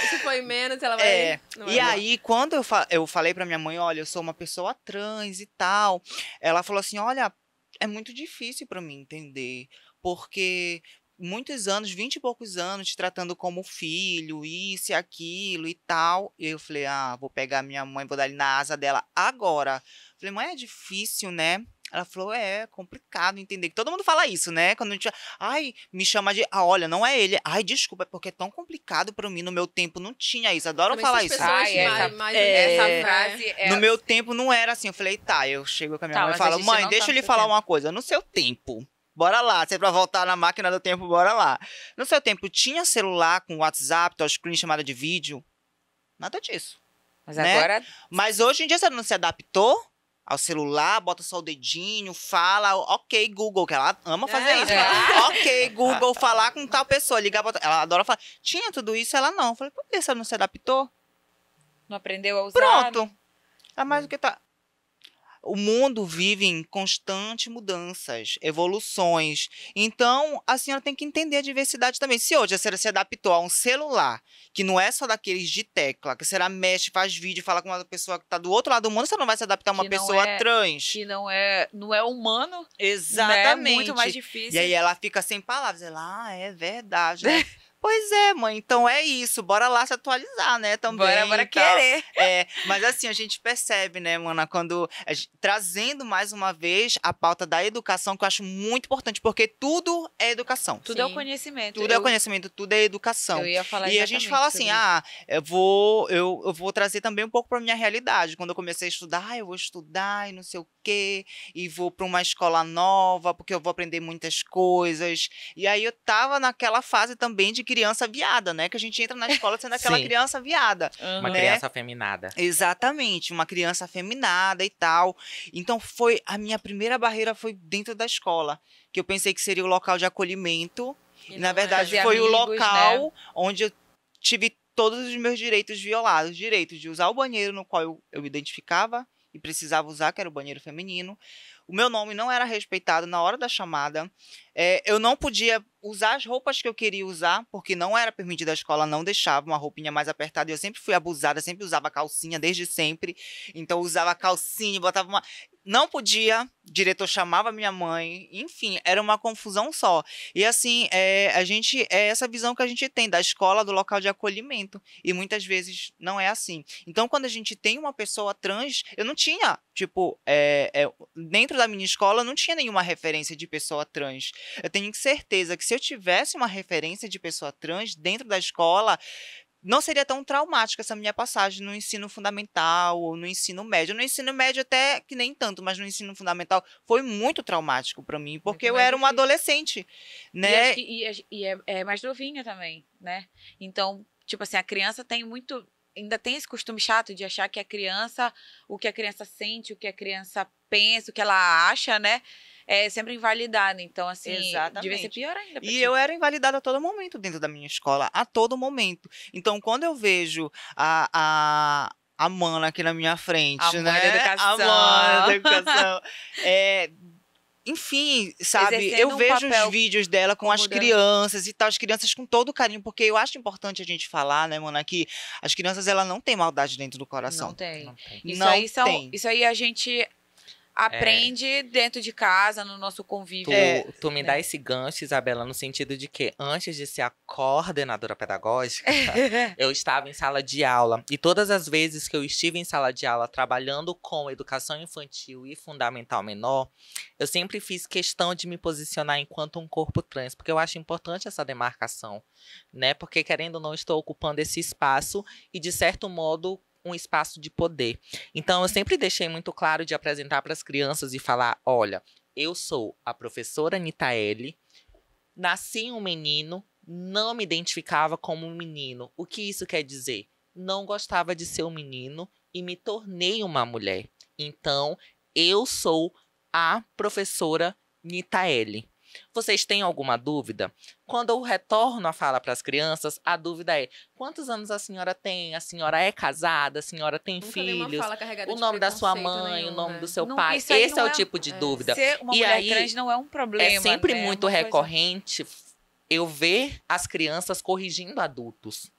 Se foi menos, ela vai... E aí, quando eu falei pra minha mãe, olha, eu sou uma pessoa trans e tal, ela falou assim, olha, é muito difícil pra mim entender, porque... muitos anos, 20 e poucos anos, te tratando como filho, isso e aquilo e tal. E eu falei, vou pegar minha mãe, vou dar ali na asa dela agora. Falei, mãe, é difícil, né? Ela falou, é complicado entender. Todo mundo fala isso, né? Quando a gente, me chama de, olha, não é ele. Ai, desculpa, é porque é tão complicado pra mim. No meu tempo não tinha isso. Adoro falar isso. Essa frase no meu tempo não era assim. Eu falei, eu chego com a minha mãe e falo, mãe, deixa eu lhe falar uma coisa. No seu tempo... bora lá, se é pra voltar na máquina do tempo, bora lá. No seu tempo, tinha celular com WhatsApp, touchscreen, chamada de vídeo? Nada disso. Mas né? agora... Mas hoje em dia, você não se adaptou ao celular, bota só o dedinho, fala, ok, Google, que ela ama fazer isso. Ok, Google, falar com tal pessoa, ligar pra... Ela adora falar. Tinha tudo isso, ela não. Eu falei, por que você não se adaptou? Não aprendeu a usar? Pronto. Mais do que tá... O mundo vive em constantes mudanças, evoluções. Então, a senhora tem que entender a diversidade também. Se hoje a senhora se adaptou a um celular, que não é só daqueles de tecla, que a senhora mexe, faz vídeo, fala com uma pessoa que está do outro lado do mundo, você não vai se adaptar a uma pessoa trans. Que não é humano. Exatamente. É muito mais difícil. E aí ela fica sem palavras. Ela, é verdade, né? Pois é, mãe, então é isso, bora lá se atualizar, né, também. Bora querer. Mas assim, a gente percebe, né, mana, quando, trazendo mais uma vez a pauta da educação, que eu acho muito importante, porque tudo é educação. Tudo é o conhecimento. Tudo é o conhecimento, tudo é educação. Eu ia falar e a gente fala assim, eu vou trazer também um pouco pra minha realidade. Quando eu comecei a estudar, eu vou estudar e não sei o quê, e vou pra uma escola nova, porque eu vou aprender muitas coisas. E aí eu tava naquela fase também de criança viada, né? Que a gente entra na escola sendo aquela criança viada. Uma criança afeminada. Exatamente, uma criança afeminada e tal. Então, a minha primeira barreira foi dentro da escola, que eu pensei que seria o local de acolhimento. E na verdade, foi o local onde eu tive todos os meus direitos violados. Direito de usar o banheiro no qual eu me identificava e precisava usar, que era o banheiro feminino. O meu nome não era respeitado na hora da chamada. Eu não podia usar as roupas que eu queria usar, porque não era permitido, a escola não deixava uma roupinha mais apertada. E eu sempre fui abusada, sempre usava calcinha, desde sempre. Então, eu usava calcinha, botava uma... Não podia, o diretor chamava minha mãe, enfim, era uma confusão só. E assim, é essa visão que a gente tem da escola, do local de acolhimento. E muitas vezes não é assim. Então, quando a gente tem uma pessoa trans, eu não tinha, tipo, dentro da minha escola, não tinha nenhuma referência de pessoa trans. Eu tenho certeza que se eu tivesse uma referência de pessoa trans dentro da escola, não seria tão traumática essa minha passagem no ensino fundamental ou no ensino médio. No ensino médio até que nem tanto, mas no ensino fundamental foi muito traumático para mim, porque eu era uma adolescente, né? E é mais novinha também, né? Então, tipo assim, a criança tem muito... Ainda tem esse costume chato de achar que a criança, o que a criança sente, o que a criança pensa, o que ela acha, né? É sempre invalidado. Então, assim, devia ser pior ainda. E eu era invalidada a todo momento dentro da minha escola, a todo momento. Então, quando eu vejo a Mana aqui na minha frente, a né? Mãe da educação. A Mana da educação. Enfim, sabe, eu vejo os vídeos dela com as crianças e tal, as crianças com todo carinho, porque eu acho importante a gente falar, né, Mana, que as crianças, elas não têm maldade dentro do coração. Não tem. Não tem. Isso aí a gente aprende dentro de casa, no nosso convívio. Tu me dá esse gancho, Isabela, no sentido de que antes de ser a coordenadora pedagógica, eu estava em sala de aula. E todas as vezes que eu estive em sala de aula trabalhando com educação infantil e fundamental menor, eu sempre fiz questão de me posicionar enquanto um corpo trans, porque eu acho importante essa demarcação, né? Porque, querendo ou não, estou ocupando esse espaço e, de certo modo, um espaço de poder. Então, eu sempre deixei muito claro de apresentar para as crianças e falar, olha, eu sou a professora Nitaele, nasci um menino, não me identificava como um menino. O que isso quer dizer? Não gostava de ser um menino e me tornei uma mulher. Então, eu sou a professora Nitaele. Vocês têm alguma dúvida? Quando eu retorno a fala para as crianças, a dúvida é: quantos anos a senhora tem? A senhora é casada? A senhora tem filhos? O nome da sua mãe, o nome do seu pai? Esse é o tipo de dúvida. Ser uma mulher trans não é um problema. É sempre muito recorrente eu ver as crianças corrigindo adultos.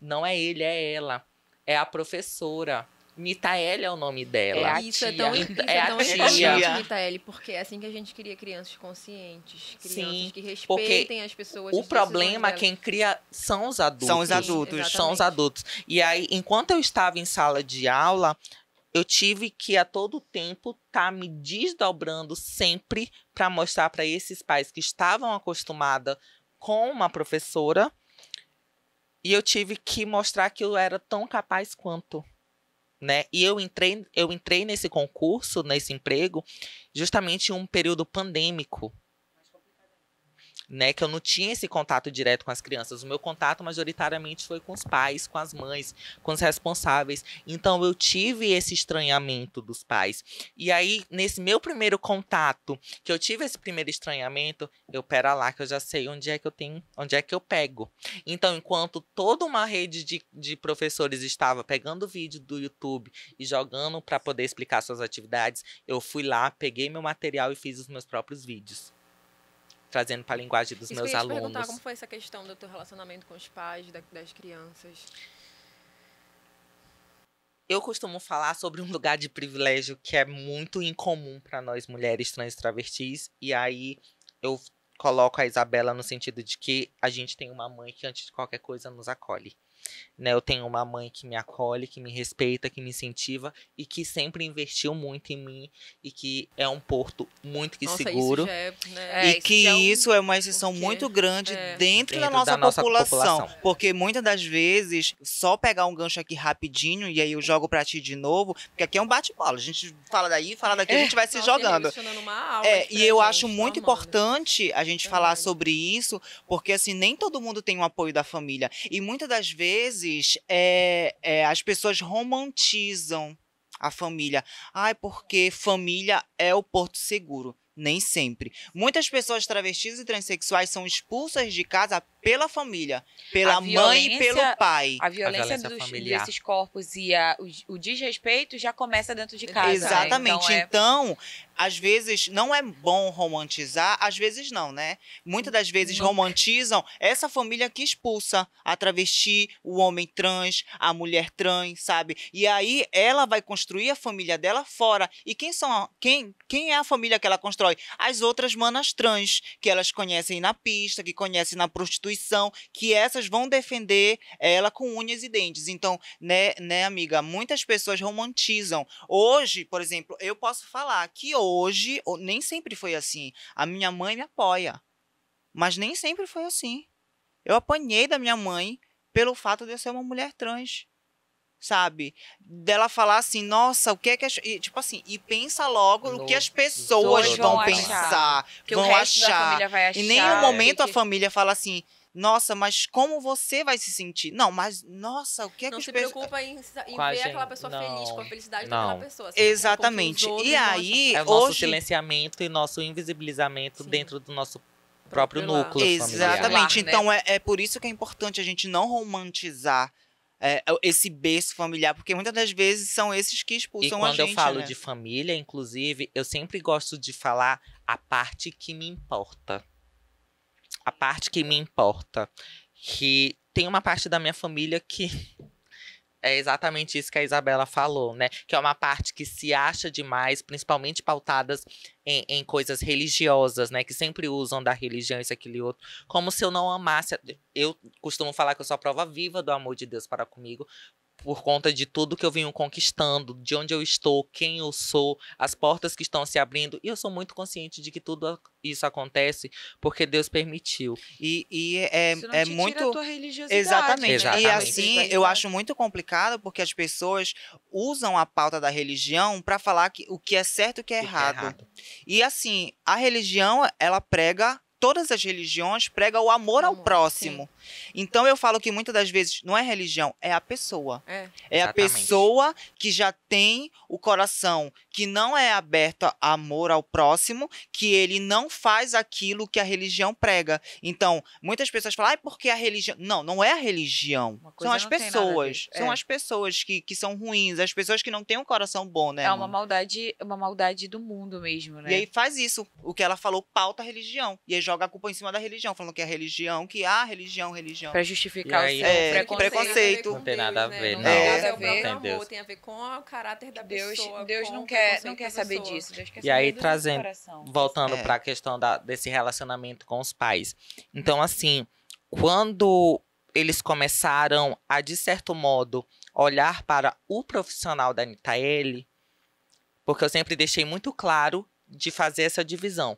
Não é ele, é ela. É a professora. Nitaele é o nome dela. Isso é tão importante, Nitaele, porque é assim que a gente cria crianças conscientes, crianças que respeitem as pessoas. O problema, quem cria são os adultos. São os adultos. São os adultos. E aí, enquanto eu estava em sala de aula, eu tive que, a todo tempo, estar me desdobrando sempre para mostrar para esses pais que estavam acostumados com uma professora, e eu tive que mostrar que eu era tão capaz quanto. Né? E eu entrei nesse concurso, nesse emprego, justamente em um período pandêmico. Né, que eu não tinha esse contato direto com as crianças. O meu contato majoritariamente foi com os pais, com as mães, com os responsáveis. Então eu tive esse estranhamento dos pais. E aí, nesse meu primeiro contato, que eu tive esse primeiro estranhamento, pera lá, que eu já sei onde é que eu pego. Então, enquanto toda uma rede de professores estava pegando vídeo do YouTube e jogando para poder explicar suas atividades, eu fui lá, peguei meu material e fiz os meus próprios vídeos, trazendo para a linguagem dos meus alunos. Eu ia te perguntar como foi essa questão do teu relacionamento com os pais, das crianças. Eu costumo falar sobre um lugar de privilégio que é muito incomum para nós mulheres trans travestis. E aí eu coloco a Isabela no sentido de que a gente tem uma mãe que, antes de qualquer coisa, nos acolhe. Né, eu tenho uma mãe que me acolhe, que me respeita, que me incentiva e que sempre investiu muito em mim e que é um porto muito seguro. Isso é uma exceção muito grande dentro da nossa população. Porque muitas das vezes, só pegar um gancho aqui rapidinho e aí eu jogo pra ti de novo, porque aqui é um bate-bola. A gente fala daí, fala daqui, a gente vai se jogando. E eu acho muito importante a gente falar sobre isso, porque assim, nem todo mundo tem o apoio da família. E muitas das vezes, as pessoas romantizam a família. Porque família é o porto seguro. Nem sempre. Muitas pessoas travestis e transexuais são expulsas de casa pela família, pela mãe e pelo pai. A violência desses corpos e o desrespeito já começa dentro de casa. Exatamente. Né? Então, às vezes, não é bom romantizar, às vezes não, né? Muitas das vezes romantizam essa família que expulsa a travesti, o homem trans, a mulher trans, sabe? E aí ela vai construir a família dela fora. E quem é a família que ela constrói? As outras manas trans, que elas conhecem na pista, que conhecem na prostituição, que essas vão defender ela com unhas e dentes. Então, né, amiga, muitas pessoas romantizam. Hoje, por exemplo, eu posso falar que hoje, nem sempre foi assim. A minha mãe me apoia, mas nem sempre foi assim. Eu apanhei da minha mãe pelo fato de eu ser uma mulher trans, sabe? Dela falar assim, nossa, o que é que... Tipo assim, e pensa logo o que as pessoas vão pensar, que vão o resto da achar. família vai achar. Em nenhum momento a família fala assim, nossa, mas como você vai se sentir? Não, mas, nossa, o que é que não as se pessoas... preocupa em ver aquela pessoa feliz, com a felicidade daquela pessoa. Assim, exatamente. E aí, é o nosso silenciamento e nosso invisibilizamento dentro do nosso próprio núcleo familiar. Exatamente. Então, é por isso que é importante a gente não romantizar esse berço familiar, porque muitas das vezes são esses que expulsam a gente. E quando eu falo de família, inclusive, eu sempre gosto de falar a parte que me importa. A parte que me importa. Que tem uma parte da minha família que é exatamente isso que a Isabela falou, né? Que é uma parte que se acha demais, principalmente pautadas em coisas religiosas, né? Que sempre usam da religião, isso, aquilo e outro. Como se eu não amasse. Eu costumo falar que eu sou a prova viva do amor de Deus para comigo, por conta de tudo que eu venho conquistando, de onde eu estou, quem eu sou, as portas que estão se abrindo. E eu sou muito consciente de que tudo isso acontece porque Deus permitiu. E é muito... Tira a tua religiosidade. Exatamente. Né? E assim, eu acho muito complicado porque as pessoas usam a pauta da religião para falar o que é certo e o que é errado. E assim, a religião, ela prega... Todas as religiões pregam o amor ao próximo. Sim. Então, eu falo que muitas das vezes não é religião, é a pessoa. É a pessoa que já tem o coração que não é aberto a amor ao próximo, que ele não faz aquilo que a religião prega. Então, muitas pessoas falam, porque a religião... Não, não é a religião. São as pessoas. São as pessoas que são ruins, as pessoas que não têm um coração bom, né? É uma maldade do mundo mesmo, né? E aí faz isso. O que ela falou, pauta a religião. E aí joga a culpa em cima da religião, falando que é religião, religião. Pra justificar aí, o seu preconceito. Não tem nada a ver, não. Não tem nada a ver com amor, tem a ver com o caráter da pessoa. Deus não quer saber disso. Deus quer e aí, saber voltando pra questão desse relacionamento com os pais. Então, assim, quando eles começaram a, de certo modo, olhar para o profissional da Nitaele, porque eu sempre deixei muito claro de fazer essa divisão.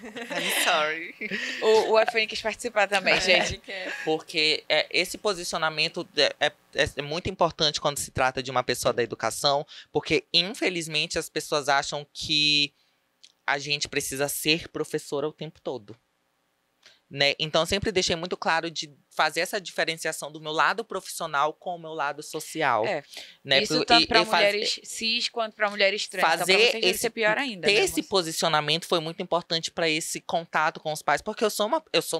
I'm sorry. O Efraim quis participar também, gente. Porque esse posicionamento é muito importante quando se trata de uma pessoa da educação, porque, infelizmente, as pessoas acham que a gente precisa ser professora o tempo todo. Né? Então, sempre deixei muito claro de fazer essa diferenciação do meu lado profissional com o meu lado social. Né? Isso tanto para mulheres cis quanto para mulheres trans. Fazer então, esse pior ainda. Ter esse posicionamento foi muito importante para esse contato com os pais, porque eu sou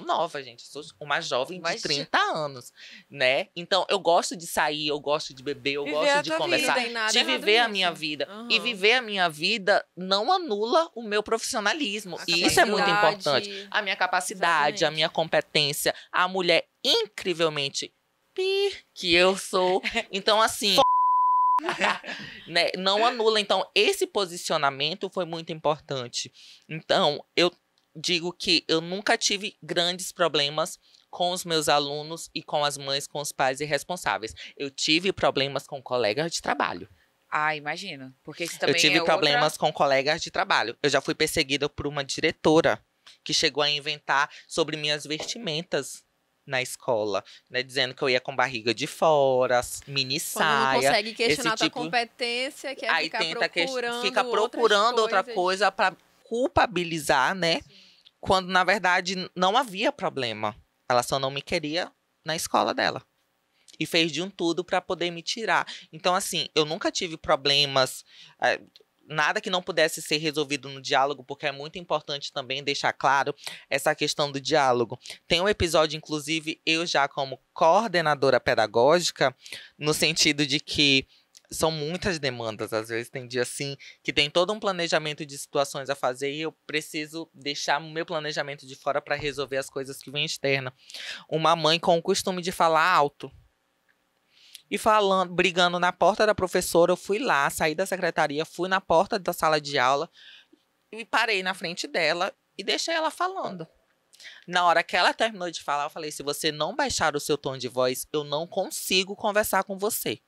nova, gente. Eu sou uma jovem de 30 anos, né? Então, eu gosto de sair, eu gosto de beber, eu gosto de conversar, de viver a minha vida. E viver a minha vida não anula o meu profissionalismo. E isso é muito importante. A minha capacidade, a minha competência, a mulher incrivelmente que eu sou. Então, assim, né, não anula. Então, esse posicionamento foi muito importante. Então, eu digo que eu nunca tive grandes problemas com os meus alunos e com as mães, com os pais irresponsáveis. Eu tive problemas com colegas de trabalho. Imagino. Porque isso também eu tive problemas com colegas de trabalho. Eu já fui perseguida por uma diretora que chegou a inventar sobre minhas vestimentas na escola, né, dizendo que eu ia com barriga de fora, mini saia. Quando não consegue questionar a tua competência, que é aí fica procurando outra coisa para culpabilizar, né? Sim. Quando, na verdade, não havia problema. Ela só não me queria na escola dela. E fez de um tudo para poder me tirar. Então, assim, eu nunca tive problemas... nada que não pudesse ser resolvido no diálogo, porque é muito importante também deixar claro essa questão do diálogo. Tem um episódio, inclusive, eu já como coordenadora pedagógica, no sentido de que são muitas demandas, às vezes tem dia assim, que tem todo um planejamento de situações a fazer e eu preciso deixar o meu planejamento de fora para resolver as coisas que vêm externa. Uma mãe com o costume de falar alto. E brigando na porta da professora, eu fui lá, saí da secretaria, fui na porta da sala de aula e parei na frente dela e deixei ela falando. Na hora que ela terminou de falar, eu falei, se você não baixar o seu tom de voz, eu não consigo conversar com você.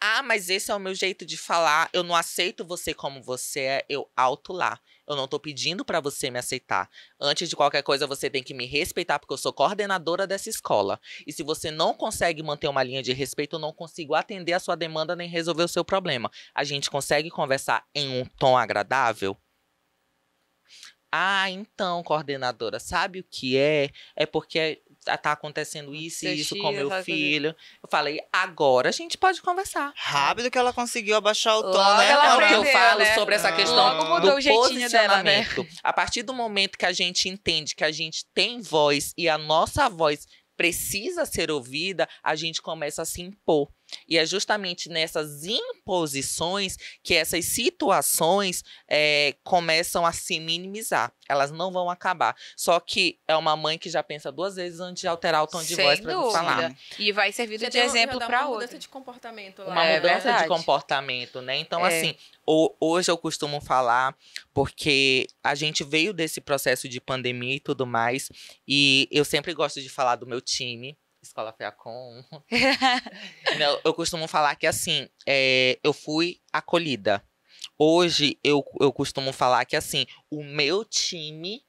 Ah, mas esse é o meu jeito de falar, eu não aceito você como você é, eu alto lá. Eu não tô pedindo pra você me aceitar. Antes de qualquer coisa, você tem que me respeitar, porque eu sou coordenadora dessa escola. E se você não consegue manter uma linha de respeito, eu não consigo atender a sua demanda nem resolver o seu problema. A gente consegue conversar em um tom agradável? Ah, então, coordenadora, sabe o que é? É porque tá acontecendo isso e isso com meu filho. Eu falei, agora a gente pode conversar. Rápido que ela conseguiu abaixar o tom, Logo né? ela Porque eu aprendeu, falo né? sobre essa questão Logo mudou do o jeitinho dela, né? posicionamento. A partir do momento que a gente entende que a gente tem voz e a nossa voz precisa ser ouvida, a gente começa a se impor. E é justamente nessas imposições que essas situações começam a se minimizar. Elas não vão acabar. Só que é uma mãe que já pensa 2 vezes antes de alterar o tom de voz para falar. E vai servir de Já exemplo dá para uma outra. mudança de comportamento lá. Uma mudança verdade. de comportamento, né? Então, assim, hoje eu costumo falar, porque a gente veio desse processo de pandemia e tudo mais, e eu sempre gosto de falar do meu time, Escola FEACOM. Eu costumo falar que, assim, eu fui acolhida. Hoje, eu costumo falar que, assim, o meu time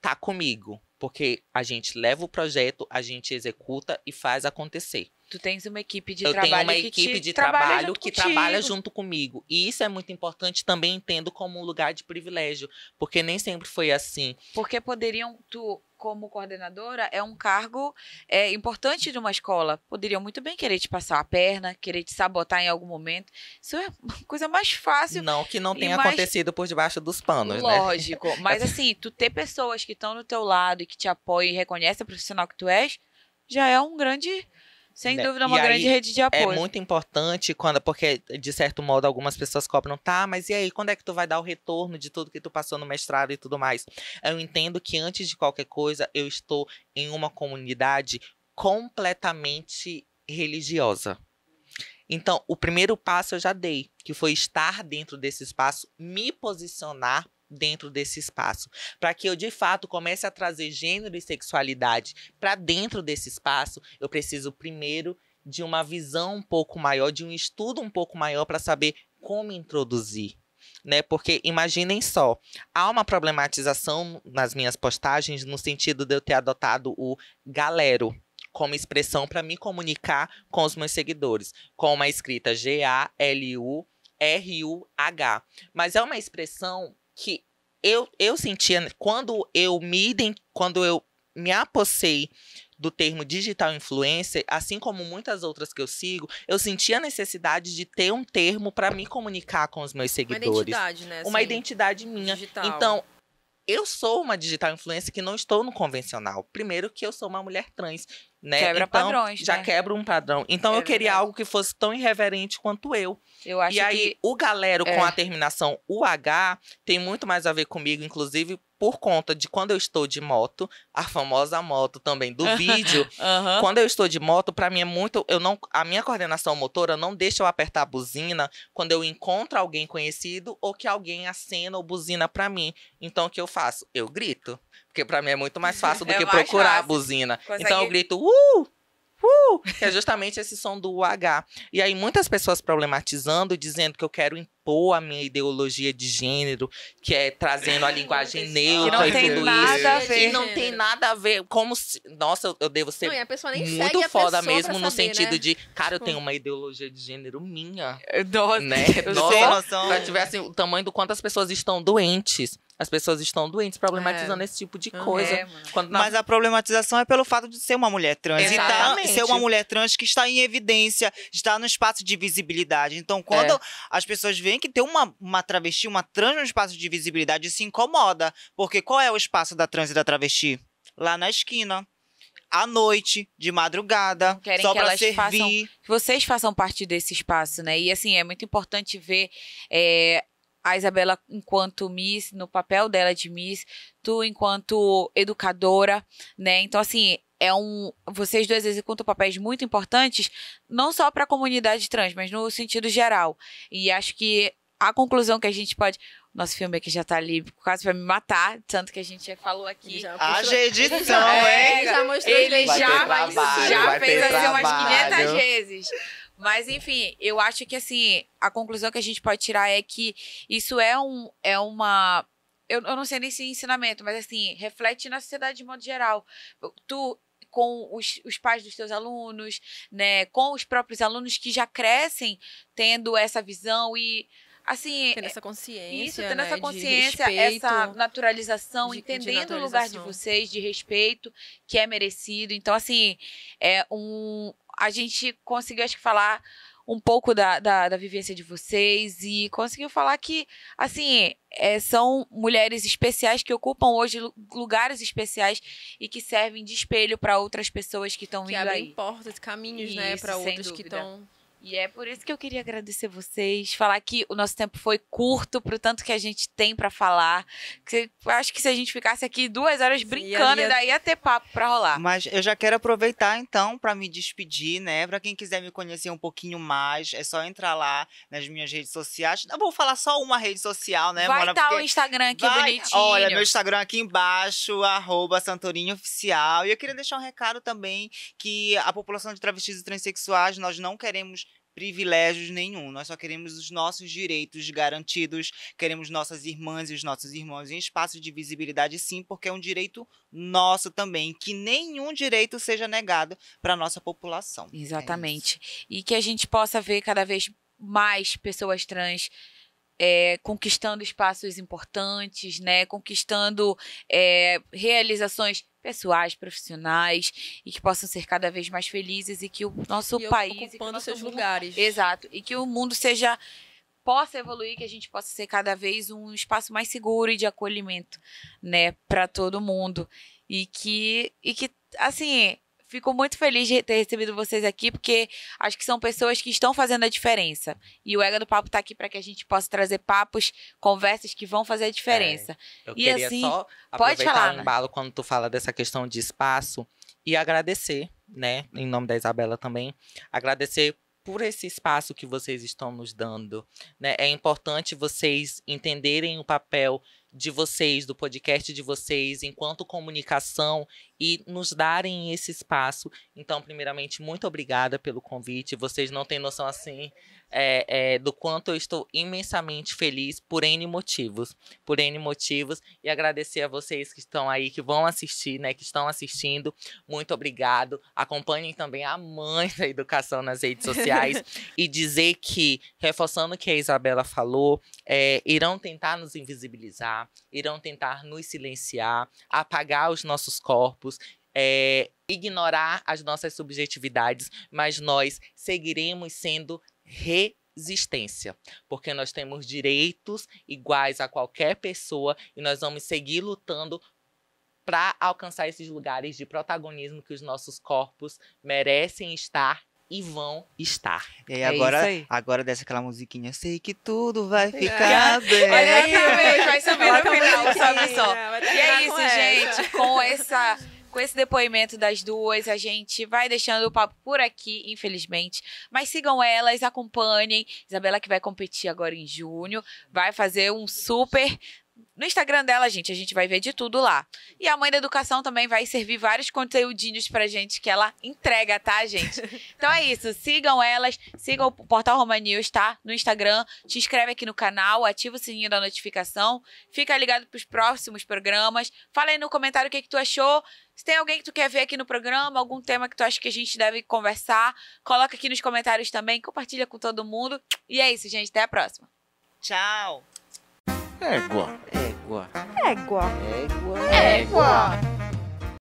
tá comigo. Porque a gente leva o projeto, a gente executa e faz acontecer. Tu tens uma equipe de Eu trabalho tenho uma que equipe de trabalha trabalho junto que contigo. trabalha junto comigo. E isso é muito importante, também entendo como um lugar de privilégio. Porque nem sempre foi assim. Porque poderiam, tu, como coordenadora, é um cargo importante de uma escola. Poderiam muito bem querer te passar a perna, querer te sabotar em algum momento. Isso é uma coisa mais fácil. Não que não E tenha mais- acontecido por debaixo dos panos, né? Lógico. Mas assim, tu ter pessoas que estão no teu lado e que te apoiam e reconhecem o profissional que tu és, já é um grande, sem Né? dúvida, uma E aí, grande rede de É apoio. muito importante porque, de certo modo, algumas pessoas cobram, tá, mas e aí, quando é que tu vai dar o retorno de tudo que tu passou no mestrado e tudo mais? Eu entendo que, antes de qualquer coisa, eu estou em uma comunidade completamente religiosa. Então, o primeiro passo eu já dei, que foi estar dentro desse espaço, me posicionar dentro desse espaço, para que eu de fato comece a trazer gênero e sexualidade para dentro desse espaço. Eu preciso primeiro de uma visão um pouco maior, de um estudo um pouco maior para saber como introduzir, né? Porque imaginem só, há uma problematização nas minhas postagens no sentido de eu ter adotado o galero como expressão para me comunicar com os meus seguidores, com uma escrita GALURUH, mas é uma expressão que eu sentia quando eu me apossei do termo digital influencer, assim como muitas outras que eu sigo, eu sentia a necessidade de ter um termo para me comunicar com os meus seguidores. Uma identidade, né? Uma assim, identidade minha. digital. Então, eu sou uma digital influencer que não estou no convencional. Primeiro que eu sou uma mulher trans, né? Quebra então, padrões, já né? quebra um padrão. Então, eu queria verdade. algo que fosse tão irreverente quanto eu. Eu acho E aí, que o galero com a terminação UH tem muito mais a ver comigo, inclusive por conta de quando eu estou de moto, a famosa moto também do vídeo. Quando eu estou de moto, para mim é muito, a minha coordenação motora não deixa eu apertar a buzina quando eu encontro alguém conhecido ou que alguém acena ou buzina para mim. Então o que eu faço? Eu grito, porque para mim é muito mais fácil do É que mais procurar a fácil. buzina. Consegue- Então eu grito que é justamente esse som do UH. E aí muitas pessoas problematizando, dizendo que eu quero impor a minha ideologia de gênero, que é trazendo a linguagem neutra Que não e tem tudo nada isso. a ver. E não tem nada a ver, como se, nossa, eu devo ser Não, e a pessoa nem segue muito a foda pessoa mesmo pra no saber, sentido né? de, cara, eu Tipo- tenho uma ideologia de gênero minha, Nossa, né? eu Nossa, Sem noção. pra tivessem o tamanho do quanto as pessoas estão doentes. As pessoas estão doentes, problematizando esse tipo de coisa. Mas a problematização é pelo fato de ser uma mulher trans. Exatamente. E ser uma mulher trans que está em evidência, está no espaço de visibilidade. Então, quando as pessoas veem que tem uma travesti, uma trans no espaço de visibilidade, se incomoda. Porque qual é o espaço da trans e da travesti? Lá na esquina. À noite, de madrugada, só pra servir. Que vocês façam parte desse espaço, né? E assim, é muito importante ver a Isabela enquanto Miss, no papel dela de Miss, tu enquanto educadora, né? Então, assim, vocês dois executam papéis muito importantes, não só para a comunidade trans, mas no sentido geral. E acho que a conclusão que a gente pode... Nosso filme aqui já tá ali quase pra me matar, tanto que a gente já falou aqui. Haja edição, hein? Já mostrou ele já fez assim umas 500 vezes. Mas, enfim, eu acho que, assim, a conclusão que a gente pode tirar é que isso é uma... Eu não sei nem se é ensinamento, mas, assim, reflete na sociedade de modo geral. Tu... com os pais dos teus alunos, né, com os próprios alunos que já crescem tendo essa visão e, assim... Tendo essa consciência, isso, tendo essa de consciência, respeito, essa naturalização, de entendendo o lugar de vocês, de respeito, que é merecido. Então, assim, a gente conseguiu, acho que, falar um pouco da vivência de vocês e conseguiu falar que, assim, são mulheres especiais que ocupam hoje lugares especiais e que servem de espelho para outras pessoas que estão vindo aí. Que abrem portas, caminhos, né, para outros que estão... E é por isso que eu queria agradecer vocês, falar que o nosso tempo foi curto pro tanto que a gente tem pra falar. Eu acho que se a gente ficasse aqui 2 horas brincando, ainda ia ter papo pra rolar. Mas eu já quero aproveitar, então, pra me despedir, né? Pra quem quiser me conhecer um pouquinho mais, é só entrar lá nas minhas redes sociais. Eu vou falar só uma rede social, né, Vai Mona? estar o Instagram aqui bonitinho. Olha, meu Instagram aqui embaixo, @SantoriniOficial. E eu queria deixar um recado também, que a população de travestis e transexuais, nós não queremos privilégios nenhum, nós só queremos os nossos direitos garantidos, queremos nossas irmãs e os nossos irmãos em espaço de visibilidade, sim, porque é um direito nosso também, que nenhum direito seja negado para a nossa população. Exatamente. E que a gente possa ver cada vez mais pessoas trans conquistando espaços importantes, né? Conquistando realizações pessoais, profissionais, e que possam ser cada vez mais felizes e que o nosso país... ocupando seus lugares. Exato. E que o mundo possa evoluir, que a gente possa ser cada vez um espaço mais seguro e de acolhimento, né? Para todo mundo. E que, assim... Fico muito feliz de ter recebido vocês aqui, porque acho que são pessoas que estão fazendo a diferença. E o Ega do Papo tá aqui para que a gente possa trazer papos, conversas que vão fazer a diferença. Eu queria assim, só pode aproveitar falar, um embalo quando tu fala dessa questão de espaço e agradecer, né, em nome da Isabela também, agradecer por esse espaço que vocês estão nos dando, né? É importante vocês entenderem o papel de vocês, do podcast de vocês, enquanto comunicação e nos darem esse espaço. Então, primeiramente, muito obrigada pelo convite. Vocês não têm noção, assim, do quanto eu estou imensamente feliz por N motivos. Por N motivos. E agradecer a vocês que estão aí, que vão assistir, né? Que estão assistindo. Muito obrigado. Acompanhem também a Mãe da Educação nas redes sociais. E dizer que, reforçando o que a Isabela falou, irão tentar nos invisibilizar, irão tentar nos silenciar, apagar os nossos corpos, ignorar as nossas subjetividades, mas nós seguiremos sendo resistência, porque nós temos direitos iguais a qualquer pessoa e nós vamos seguir lutando para alcançar esses lugares de protagonismo que os nossos corpos merecem estar e vão estar. E aí, agora desce aquela musiquinha. Sei que tudo vai ficar bem. Exatamente, vai subir no final, sabe só. E é isso, gente. Com esse depoimento das duas, a gente vai deixando o papo por aqui, infelizmente. Mas sigam elas, acompanhem. Isabela, que vai competir agora em junho, vai fazer um super... No Instagram dela, gente, a gente vai ver de tudo lá. E a Mãe da Educação também vai servir vários conteúdinhos pra gente que ela entrega, tá, gente? Então é isso, sigam elas, sigam o Portal Roma News, tá? No Instagram, te inscreve aqui no canal, ativa o sininho da notificação, fica ligado pros próximos programas, fala aí no comentário o que tu achou, se tem alguém que tu quer ver aqui no programa, algum tema que tu acha que a gente deve conversar, coloca aqui nos comentários também, compartilha com todo mundo. E é isso, gente, até a próxima. Tchau! Égua. Égua. Égua. Égua. Égua.